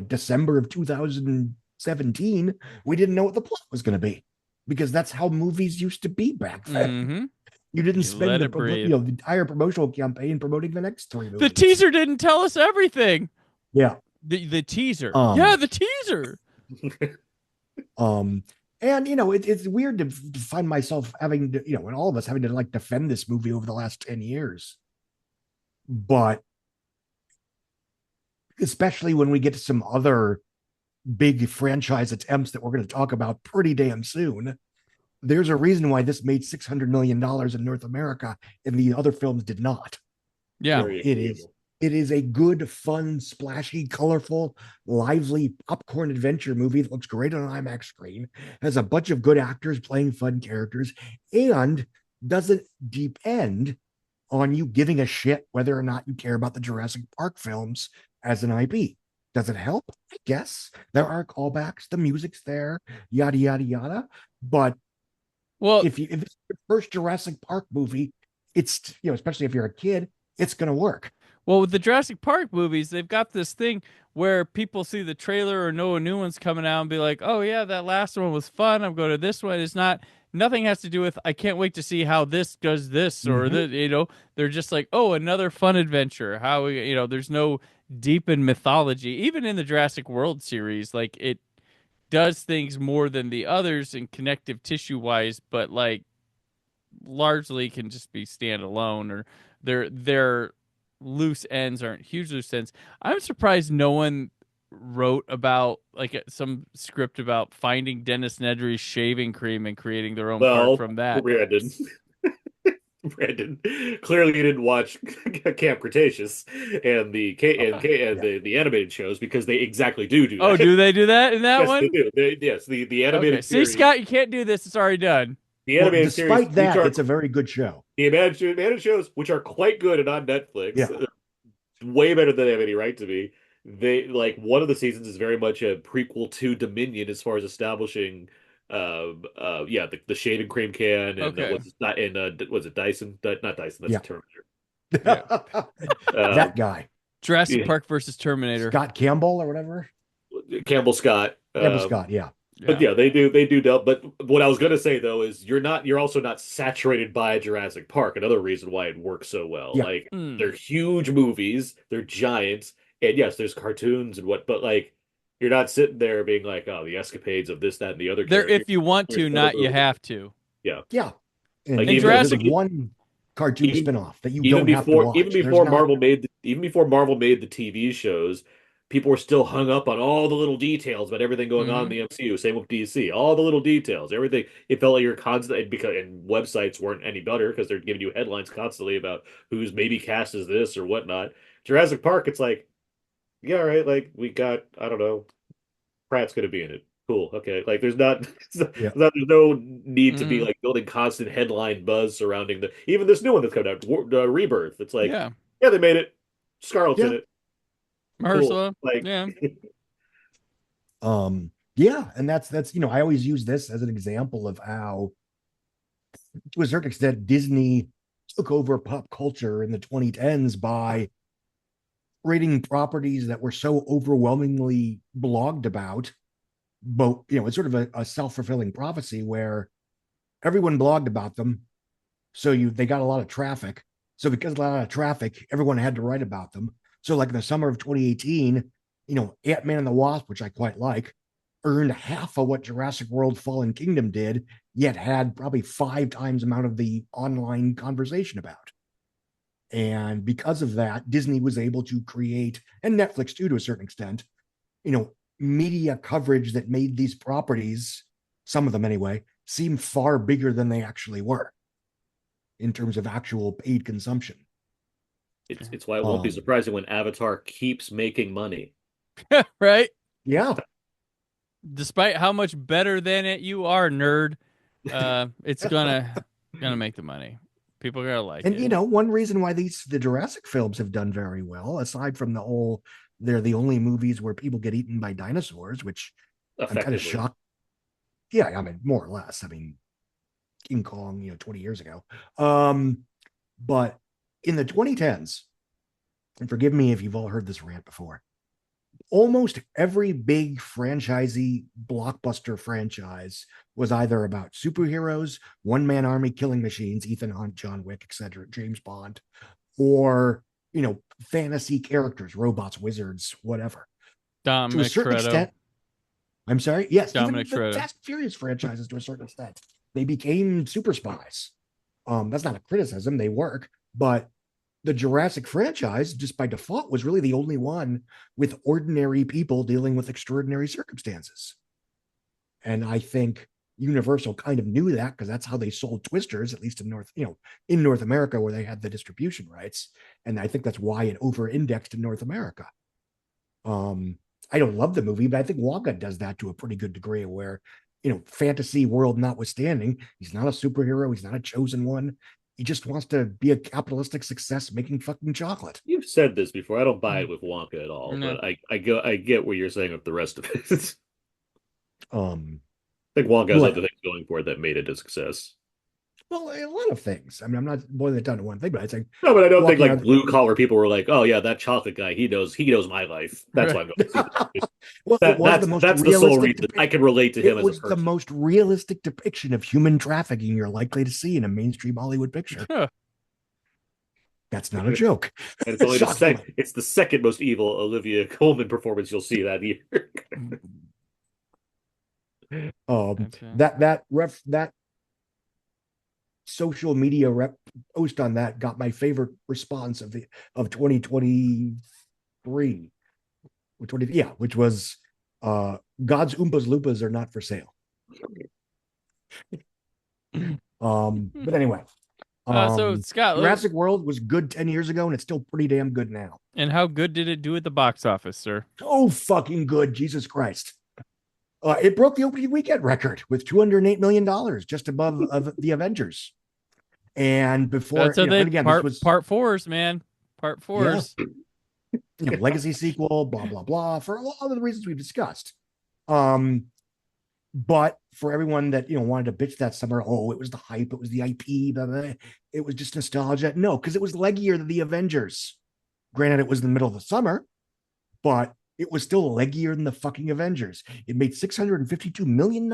December of 2017, we didn't know what the plot was going to be because that's how movies used to be back then. You didn't spend the entire promotional campaign promoting the next 3 movies. The teaser didn't tell us everything. Yeah. The teaser. The teaser. And it's weird to find myself having to, and all of us having to like defend this movie over the last 10 years. But especially when we get to some other big franchise attempts that we're going to talk about pretty damn soon, there's a reason why this made $600 million in North America and the other films did not. Yeah, it is It is a good, fun, splashy, colorful, lively popcorn adventure movie that looks great on an IMAX screen, has a bunch of good actors playing fun characters, and doesn't depend on you giving a shit whether or not you care about the Jurassic Park films as an IP. Does it help? I guess. There are callbacks, the music's there, yada, yada, yada. But if it's your first Jurassic Park movie, it's, especially if you're a kid, it's going to work. Well, with the Jurassic Park movies, they've got this thing where people see the trailer or know a new one's coming out and be like, oh, yeah, that last one was fun. I'm going to this one. It's not, nothing has to do with, I can't wait to see how this does this or, they're just like, oh, another fun adventure. How, there's no deep in mythology. Even in the Jurassic World series, like, it does things more than the others in connective tissue-wise, but, like, largely can just be standalone, or they're loose ends aren't huge loose ends. I'm surprised no one wrote about like some script about finding Dennis Nedry's shaving cream and creating their own part from that. Brandon clearly didn't watch Camp Cretaceous and the animated shows, because they exactly do that. Oh, do they do that in that one? Yes, they do. Yes, the animated series. See, Scott, you can't do this. It's already done. The animated despite series, that, it's a very good show. The animated shows, which are quite good and on Netflix, way better than they have any right to be. They like one of the seasons is very much a prequel to Dominion as far as establishing, the shaving cream can and was it Dyson? Not Dyson. That's Terminator. That guy. Jurassic Park versus Terminator. Scott Campbell or whatever. Campbell Scott. Scott. Yeah. But they do delve. But what I was going to say though is you're also not saturated by Jurassic Park. Another reason why it works so well. Yeah. Like they're huge movies, they're giants, and yes, there's cartoons and but like you're not sitting there being like, oh, the escapades of this, that, and the other. There, if you want to, not you have to. Yeah. Yeah. And like Jurassic one cartoon spinoff that you don't have to watch. Even before Marvel made the TV shows, people were still hung up on all the little details about everything going on in the MCU. Same with DC. All the little details, everything. It felt like you're constantly, and websites weren't any better because they're giving you headlines constantly about who's maybe cast as this or whatnot. Jurassic Park, it's like, yeah, right. Like we got, I don't know, Pratt's going to be in it. Cool. Okay. Like there's there's no need to be like building constant headline buzz surrounding even this new one that's coming out, Rebirth. It's like, yeah, they made it. Scarlett's in it. Ursula, cool. Like, and that's I always use this as an example of how, to a certain extent, Disney took over pop culture in the 2010s by creating properties that were so overwhelmingly blogged about. But it's sort of a self-fulfilling prophecy where everyone blogged about them, so they got a lot of traffic. So because of a lot of traffic, everyone had to write about them. So like in the summer of 2018, Ant-Man and the Wasp, which I quite like, earned half of what Jurassic World Fallen Kingdom did, yet had probably 5 times the amount of the online conversation about. And because of that, Disney was able to create, and Netflix too, to a certain extent, media coverage that made these properties, some of them anyway, seem far bigger than they actually were in terms of actual paid consumption. It's why it won't be surprising when Avatar keeps making money. Right? Yeah. Despite how much better than it you are, nerd, it's gonna make the money. People are gonna like it. And one reason why the Jurassic films have done very well, aside from they're the only movies where people get eaten by dinosaurs, which I'm kind of shocked. Yeah, I mean, more or less. I mean, King Kong, 20 years ago. But in the 2010s, and forgive me if you've all heard this rant before, almost every big franchisee blockbuster franchise was either about superheroes, one-man army killing machines, Ethan Hunt, John Wick, etc., James Bond, or fantasy characters, robots, wizards, whatever. Dominic to a certain Toretto. extent. I'm sorry. Yes, Dominic even the Toretto. Fast and Furious franchises, to a certain extent, they became super spies. That's not a criticism; they work. But the Jurassic franchise, just by default, was really the only one with ordinary people dealing with extraordinary circumstances. And I think Universal kind of knew that because that's how they sold Twisters, at least in North America, where they had the distribution rights. And I think that's why it over-indexed in North America. I don't love the movie, but I think Wonka does that to a pretty good degree, where, fantasy world notwithstanding, he's not a superhero, he's not a chosen one. He just wants to be a capitalistic success making fucking chocolate. You've said this before. I don't buy it with Wonka at all, No. but I get what you're saying with the rest of it. I think Wonka has other things going for it that made it a success. Well, a lot of things. I mean, I'm not boiling it down to one thing, but I think no, but I don't think like blue collar people were like, "Oh yeah, that chocolate guy, he knows my life." That's why I'm going to see that. Well, that's the sole reason I can relate to him. It was the most realistic depiction of human trafficking you're likely to see in a mainstream Hollywood picture. That's not a joke. And it's only it's the second most evil Olivia Colman performance you'll see that year. That social media post on that got my favorite response of 2023, which was God's Oompas Loompas are not for sale. But anyway, so Scott, Jurassic World was good 10 years ago, and it's still pretty damn good now. And how good did it do at the box office, sir? Oh, fucking good, Jesus Christ! It broke the opening weekend record with $208 million, just above of the Avengers. And before, that's how again, part, this was part fours, man. Part fours. Yeah. Legacy sequel, blah blah blah, for a lot of the reasons we've discussed. But for everyone that wanted to bitch that summer, oh, it was the hype, it was the IP, blah, blah, it was just nostalgia. No, because it was leggier than the Avengers. Granted, it was in the middle of the summer, but it was still leggier than the fucking Avengers. It made $652 million,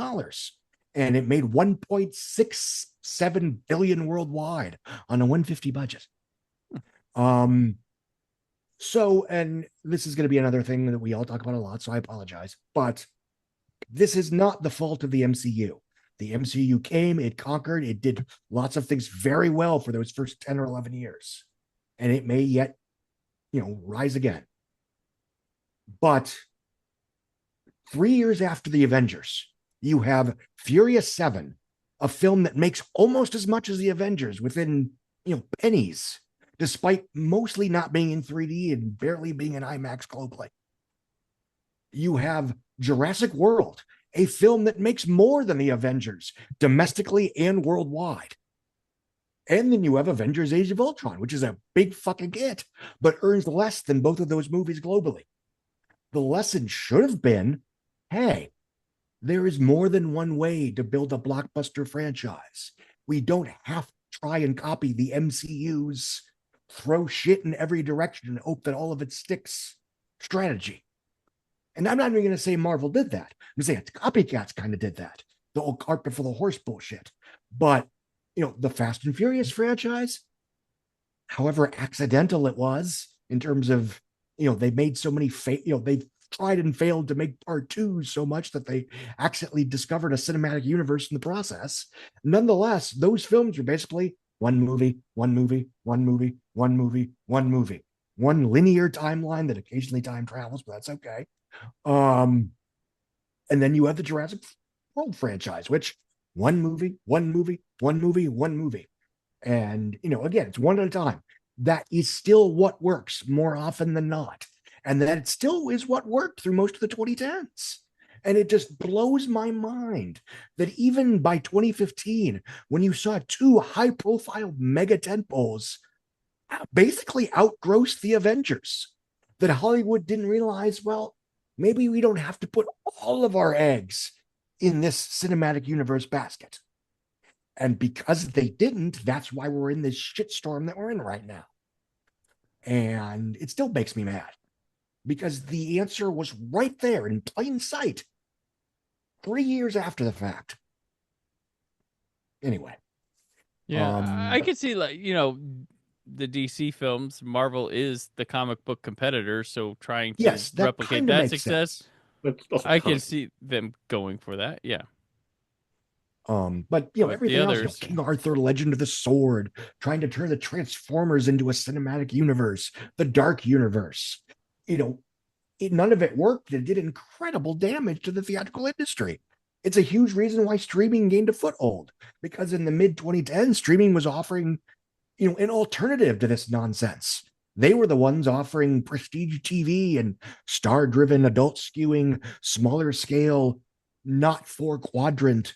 and it made $1.67 billion worldwide on a $150 budget. So, and this is going to be another thing that we all talk about a lot, so I apologize, but this is not the fault of the MCU. The MCU came, it conquered, it did lots of things very well for those first 10 or 11 years, and it may yet, rise again. But 3 years after the Avengers, you have Furious 7, a film that makes almost as much as the Avengers within, pennies, despite mostly not being in 3D and barely being in IMAX globally. You have Jurassic World, a film that makes more than the Avengers domestically and worldwide. And then you have Avengers Age of Ultron, which is a big fucking hit, but earns less than both of those movies globally. The lesson should have been, hey, there is more than one way to build a blockbuster franchise. We don't have to try and copy the MCU's throw shit in every direction and hope that all of it sticks strategy. And I'm not even going to say Marvel did that. I'm going to say copycats kind of did that. The old cart before the horse bullshit. But, the Fast and Furious franchise, however accidental it was in terms of, they made so many they tried and failed to make part 2 so much that they accidentally discovered a cinematic universe in the process. Nonetheless, those films were basically one movie, one movie, one movie, one movie, one movie, one linear timeline that occasionally time travels, but that's okay. And then you have the Jurassic World franchise, which one movie, one movie, one movie, one movie. And, again, it's one at a time. That is still what works more often than not. And that still is what worked through most of the 2010s. And it just blows my mind that even by 2015, when you saw 2 high-profile mega tentpoles basically outgross the Avengers, that Hollywood didn't realize, well, maybe we don't have to put all of our eggs in this cinematic universe basket. And because they didn't, that's why we're in this shitstorm that we're in right now. And it still makes me mad, because the answer was right there in plain sight 3 years after the fact. Anyway. Yeah, I could see, the DC films, Marvel is the comic book competitor, so trying to replicate that success, I can see them going for that. Yeah. But everything else, King Arthur, Legend of the Sword, trying to turn the Transformers into a cinematic universe, the Dark Universe, none of it worked. It did incredible damage to the theatrical industry. It's a huge reason why streaming gained a foothold, because in the mid 2010s, streaming was offering, an alternative to this nonsense. They were the ones offering prestige TV and star-driven, adult-skewing, smaller scale, not four-quadrant,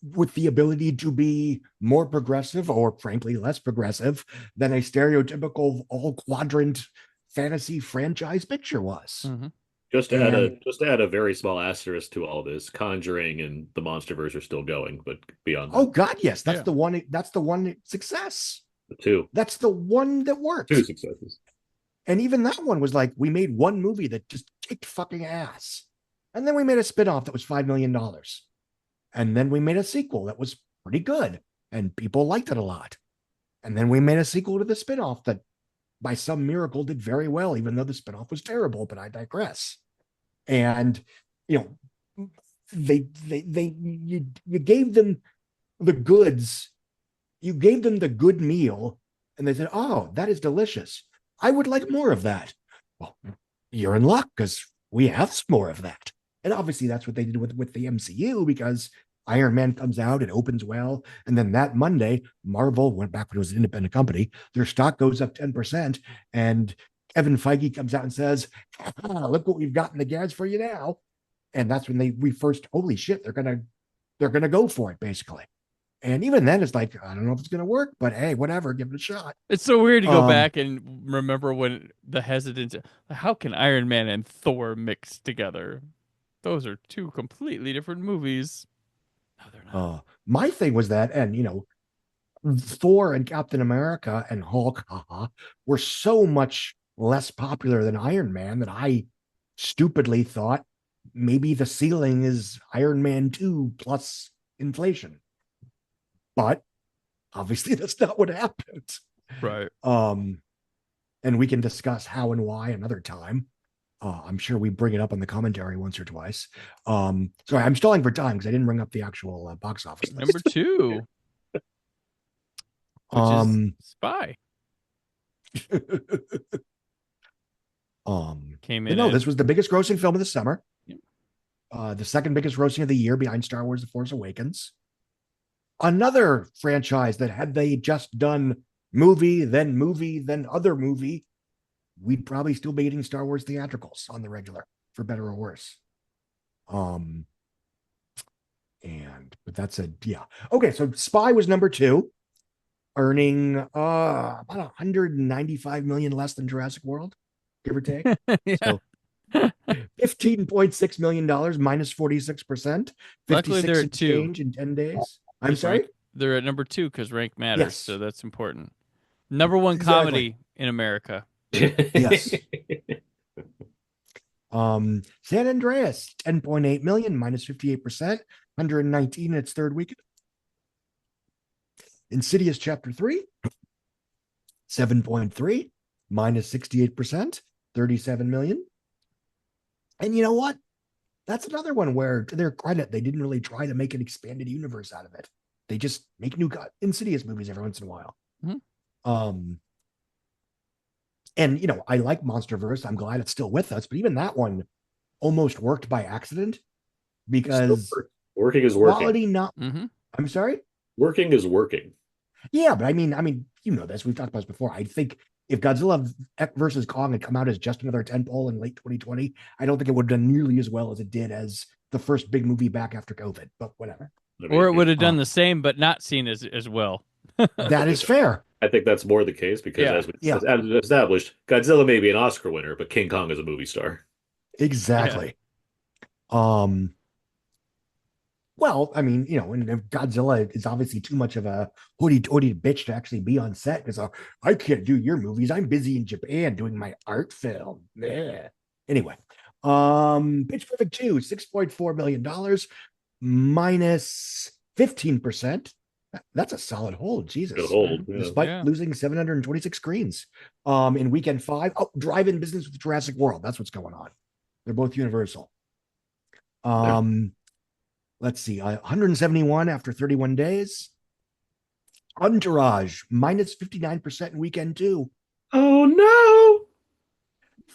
with the ability to be more progressive or frankly less progressive than a stereotypical all-quadrant fantasy franchise picture was. Mm-hmm. Just to add a very small asterisk to all this, Conjuring and the MonsterVerse are still going, but beyond that. Oh God, yes, that's the one. That's the one success. The two. That's the one that worked. Two successes. And even that one was like, we made one movie that just kicked fucking ass, and then we made a spinoff that was $5 million, and then we made a sequel that was pretty good, and people liked it a lot, and then we made a sequel to the spinoff that, by some miracle, did very well, even though the spinoff was terrible. But I digress. And you gave them the goods, you gave them the good meal, and they said, "Oh, that is delicious. I would like more of that." Well, you're in luck, because we have some more of that. And obviously that's what they did with the MCU, because Iron Man comes out, it opens well, and then that Monday, Marvel went back when it was an independent company, their stock goes up 10%, and Kevin Feige comes out and says, "Look what we've got in the gas for you now." And that's when we first, holy shit, they're gonna go for it, basically. And even then, it's like, I don't know if it's gonna work, but hey, whatever, give it a shot. It's so weird to go back and remember when the hesitance. How can Iron Man and Thor mix together? Those are two completely different movies. No, they're not. My thing was that, and Thor and Captain America and Hulk were so much less popular than Iron Man that I stupidly thought maybe the ceiling is Iron Man 2 plus inflation. But obviously that's not what happened. Right. And we can discuss how and why another time. I'm sure we bring it up on the commentary once or twice. Sorry, I'm stalling for time because I didn't bring up the actual box office list. Number 2. Which is Spy. Came in. No, this was the biggest grossing film of the summer. Yep. The second biggest grossing of the year, behind Star Wars: The Force Awakens. Another franchise that, had they just done movie, then other movie, we'd probably still be getting Star Wars theatricals on the regular, for better or worse. But that's okay. So Spy was number 2, earning about $195 million less than Jurassic World, give or take. So $15.6 million, minus 46%. Luckily, they're at 2 change in 10 days. I'm sorry? They're at number 2 because rank matters, Yes. So that's important. Number 1 comedy in America. Yes. San Andreas, 10.8 million, minus 58%, 119 in its third weekend. Insidious Chapter 3, 7.3, minus 68%, 37 million. And you know what? That's another one where, to their credit, they didn't really try to make an expanded universe out of it. They just make new Insidious movies every once in a while. Mm-hmm. And I like MonsterVerse. I'm glad it's still with us, but even that one almost worked by accident, because working is working. Quality not. Mm-hmm. I'm sorry. Working is working. Yeah, but I mean, this. We've talked about this before. I think if Godzilla versus Kong had come out as just another tentpole in late 2020, I don't think it would have done nearly as well as it did as the first big movie back after COVID. But whatever. Or it would have done the same, but not seen as well. That is fair. I think that's more the case because, as established, Godzilla may be an Oscar winner, but King Kong is a movie star. Exactly. Yeah. Well, I mean, and Godzilla is obviously too much of a hoity-toity bitch to actually be on set, because I can't do your movies. I'm busy in Japan doing my art film. Yeah. Anyway, Pitch Perfect 2, $6.4 million, minus 15%. That's a solid hold. Jesus. Good hold. Yeah. Despite losing 726 screens. In weekend 5, drive-in business with Jurassic World. That's what's going on. They're both Universal. Let's see, 171 after 31 days. Entourage, minus 59% in weekend 2. Oh, no.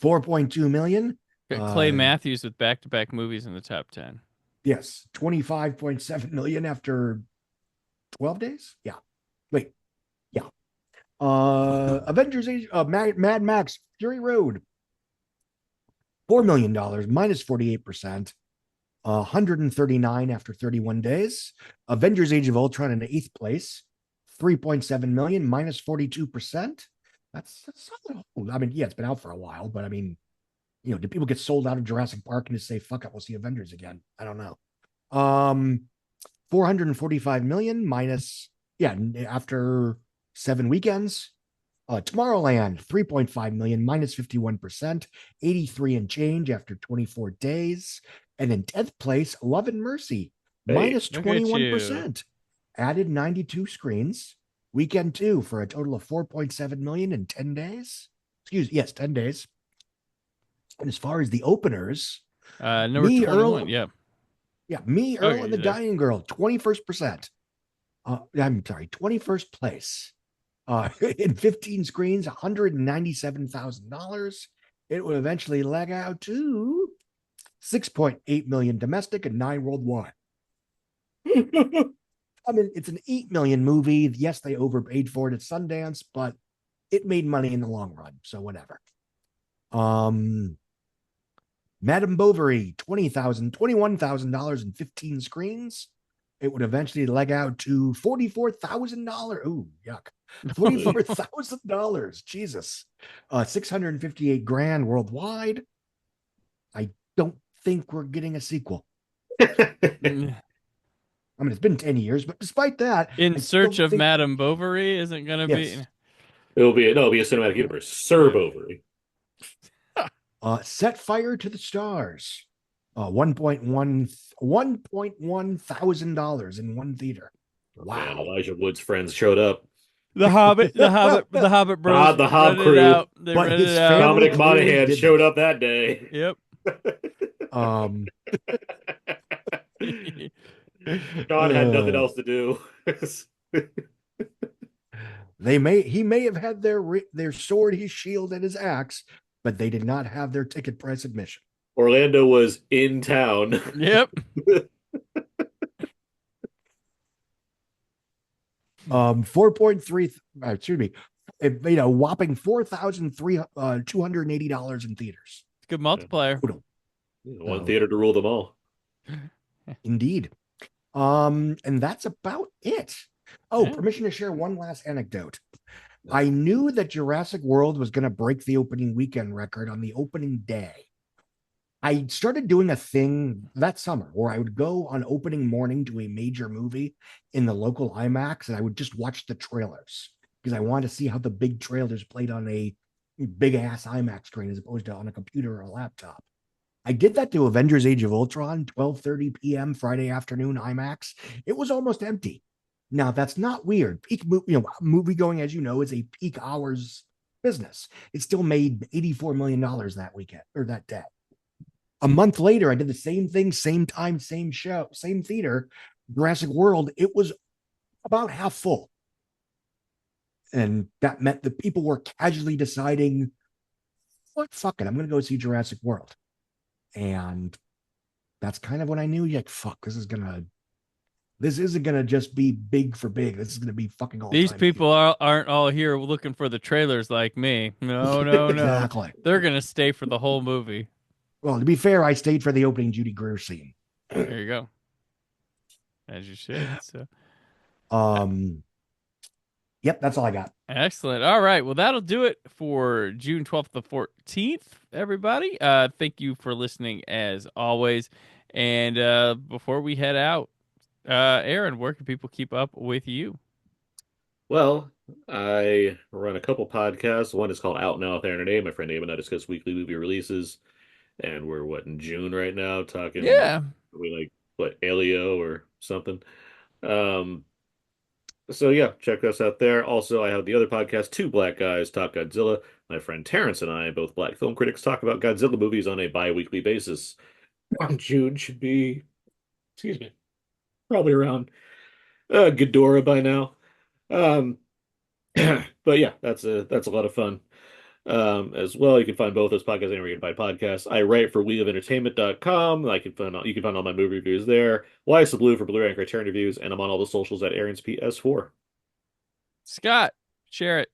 4.2 million. Got Clay Matthews with back-to-back movies in the top 10. Yes, 25.7 million after 12 days. Yeah. Wait. Yeah. Avengers Age, Mad Max Fury Road, $4 million, minus 48%. 139 after 31 days. Avengers Age of Ultron in eighth place, 3.7 million, minus 42%. That's I mean, yeah, it's been out for a while, but I mean, did people get sold out of Jurassic Park and just say, fuck it, we'll see Avengers again? I don't know. 445 million minus, yeah, after 7 weekends. Tomorrowland, 3.5 million, minus 51%, 83 and change after 24 days. And in 10th place, Love and Mercy, minus 21%. Added 92 screens. Weekend 2 for a total of 4.7 million in 10 days. 10 days. And as far as the openers, number 21, Earl, yeah, Earl, and the Dying Girl, 21st%. I'm sorry, 21st place. In 15 screens, $197,000. It would eventually leg out to 6.8 million domestic and 9 worldwide. I mean, it's an 8 million movie. Yes, they overpaid for it at Sundance, but it made money in the long run, so whatever. Madame Bovary, $21,000 in 15 screens. It would eventually leg out to $44,000. Ooh, yuck. $44,000. Jesus. 658 grand worldwide. I don't think we're getting a sequel. I mean, it's been 10 years, but despite that, In Search of Madame Bovary isn't going to be. It'll be a cinematic universe. Sir Bovary. Set Fire to the Stars. $1.1 thousand in one theater. Wow. Man, Elijah Wood's friends showed up. The Hobbit bros. The Hob crew. They rented it out. Dominic Monaghan showed up that day. Yep. John had nothing else to do. He may have had their sword, his shield, and his axe, but they did not have their ticket price admission. Orlando was in town. Yep. Whopping $4,280 in theaters. Good multiplier. One theater to rule them all. Indeed. And that's about it. Permission to share one last anecdote. I knew that Jurassic World was going to break the opening weekend record on the opening day. I started doing a thing that summer where I would go on opening morning to a major movie in the local IMAX, and I would just watch the trailers because I wanted to see how the big trailers played on a big ass IMAX screen as opposed to on a computer or a laptop. I did that to Avengers Age of Ultron, 12:30 p.m. Friday afternoon IMAX. It was almost empty. Now, that's not weird. Movie going, as you know, is a peak hours business. It still made $84 million that weekend or that day. A month later, I did the same thing, same time, same show, same theater, Jurassic World. It was about half full. And that meant that people were casually deciding, fuck it, I'm going to go see Jurassic World. And that's kind of when I knew, fuck, this isn't going to just be big for big. This is going to be fucking all These people aren't all here looking for the trailers like me. No. Exactly. They're going to stay for the whole movie. Well, to be fair, I stayed for the opening Judy Greer scene. There you go. As you should. So. Yep, that's all I got. Excellent. All right. Well, that'll do it for June 12th to 14th, everybody. Thank you for listening as always. And before we head out, Aaron, where can people keep up with you? Well, I run a couple podcasts. One is called Out Now with Aaron and A. My friend Abe and I discuss weekly movie releases. And we're, in June right now, talking... Yeah. We Alio or something. So, yeah, check us out there. Also, I have the other podcast, Two Black Guys Talk Godzilla. My friend Terrence and I, both black film critics, talk about Godzilla movies on a bi-weekly basis. June should be... probably around Ghidorah by now. But yeah, that's a lot of fun. as well. You can find both those podcasts anywhere you can find podcasts. I write for wheeloфentertainment.com. You can find all my movie reviews there. Why is the Blue for Blu-ray and Criterion reviews, and I'm on all the socials at Aaron's PS4. Scott, share it.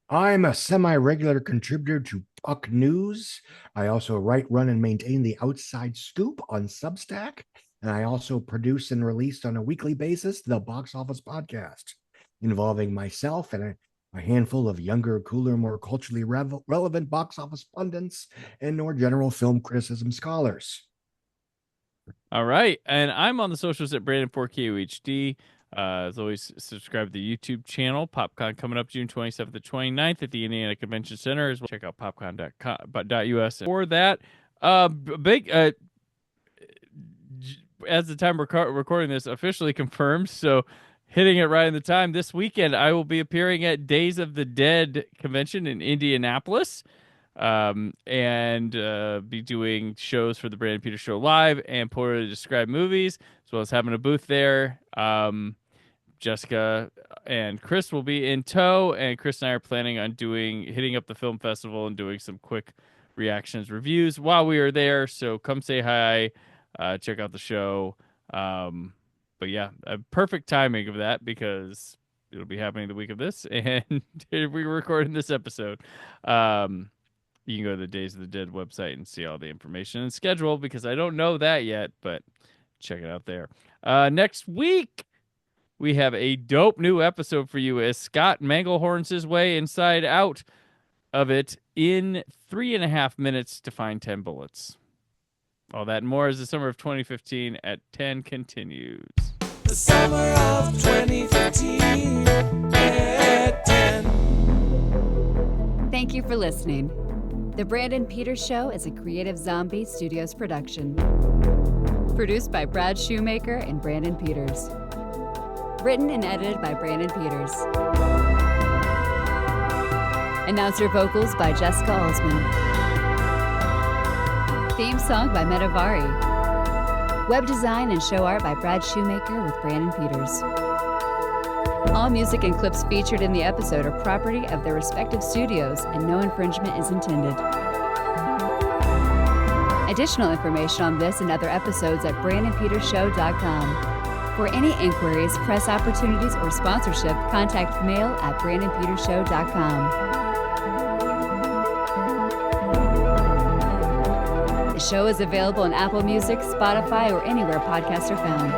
I'm a semi-regular contributor to Puck News. I also write, run, and maintain the Outside Scoop on Substack. And I also produce and release on a weekly basis the Box Office Podcast, involving myself and a handful of younger, cooler, more culturally relevant box office pundits and more general film criticism scholars. All right. And I'm on the socials at Brandon4KUHD. As always, subscribe to the YouTube channel. PopCon coming up June 27th to 29th at the Indiana Convention Center as well. Check out popcon.us for that. As the time recording this, officially confirmed. So hitting it right in the time. This weekend, I will be appearing at Days of the Dead convention in Indianapolis. And be doing shows for the Brandon Peters Show Live and Poorly Described Movies, as well as having a booth there. Jessica and Chris will be in tow, and Chris and I are planning on hitting up the film festival and doing some quick reactions, reviews while we are there. So come say hi, check out the show. But yeah, a perfect timing of that because it'll be happening the week of this, and we're recording this episode. You can go to the Days of the Dead website and see all the information and schedule because I don't know that yet, but check it out there. Next week, we have a dope new episode for you as Scott Manglehorns his way inside out of it in 3.5 minutes to find 10 bullets. All that and more as the summer of 2015 at 10 continues. The summer of 2015 at 10. Thank you for listening. The Brandon Peters Show is a Creative Zombie Studios production. Produced by Brad Shoemaker and Brandon Peters. Written and edited by Brandon Peters. Announcer vocals by Jessica Alsman. Theme song by Bovary. Web design and show art by Brad Shoemaker with Brandon Peters. All music and clips featured in the episode are property of their respective studios, and no infringement is intended. Additional information on this and other episodes at BrandonPetersShow.com. For any inquiries, press opportunities, or sponsorship, contact mail at BrandonPetersShow.com. The show is available on Apple Music, Spotify, or anywhere podcasts are found.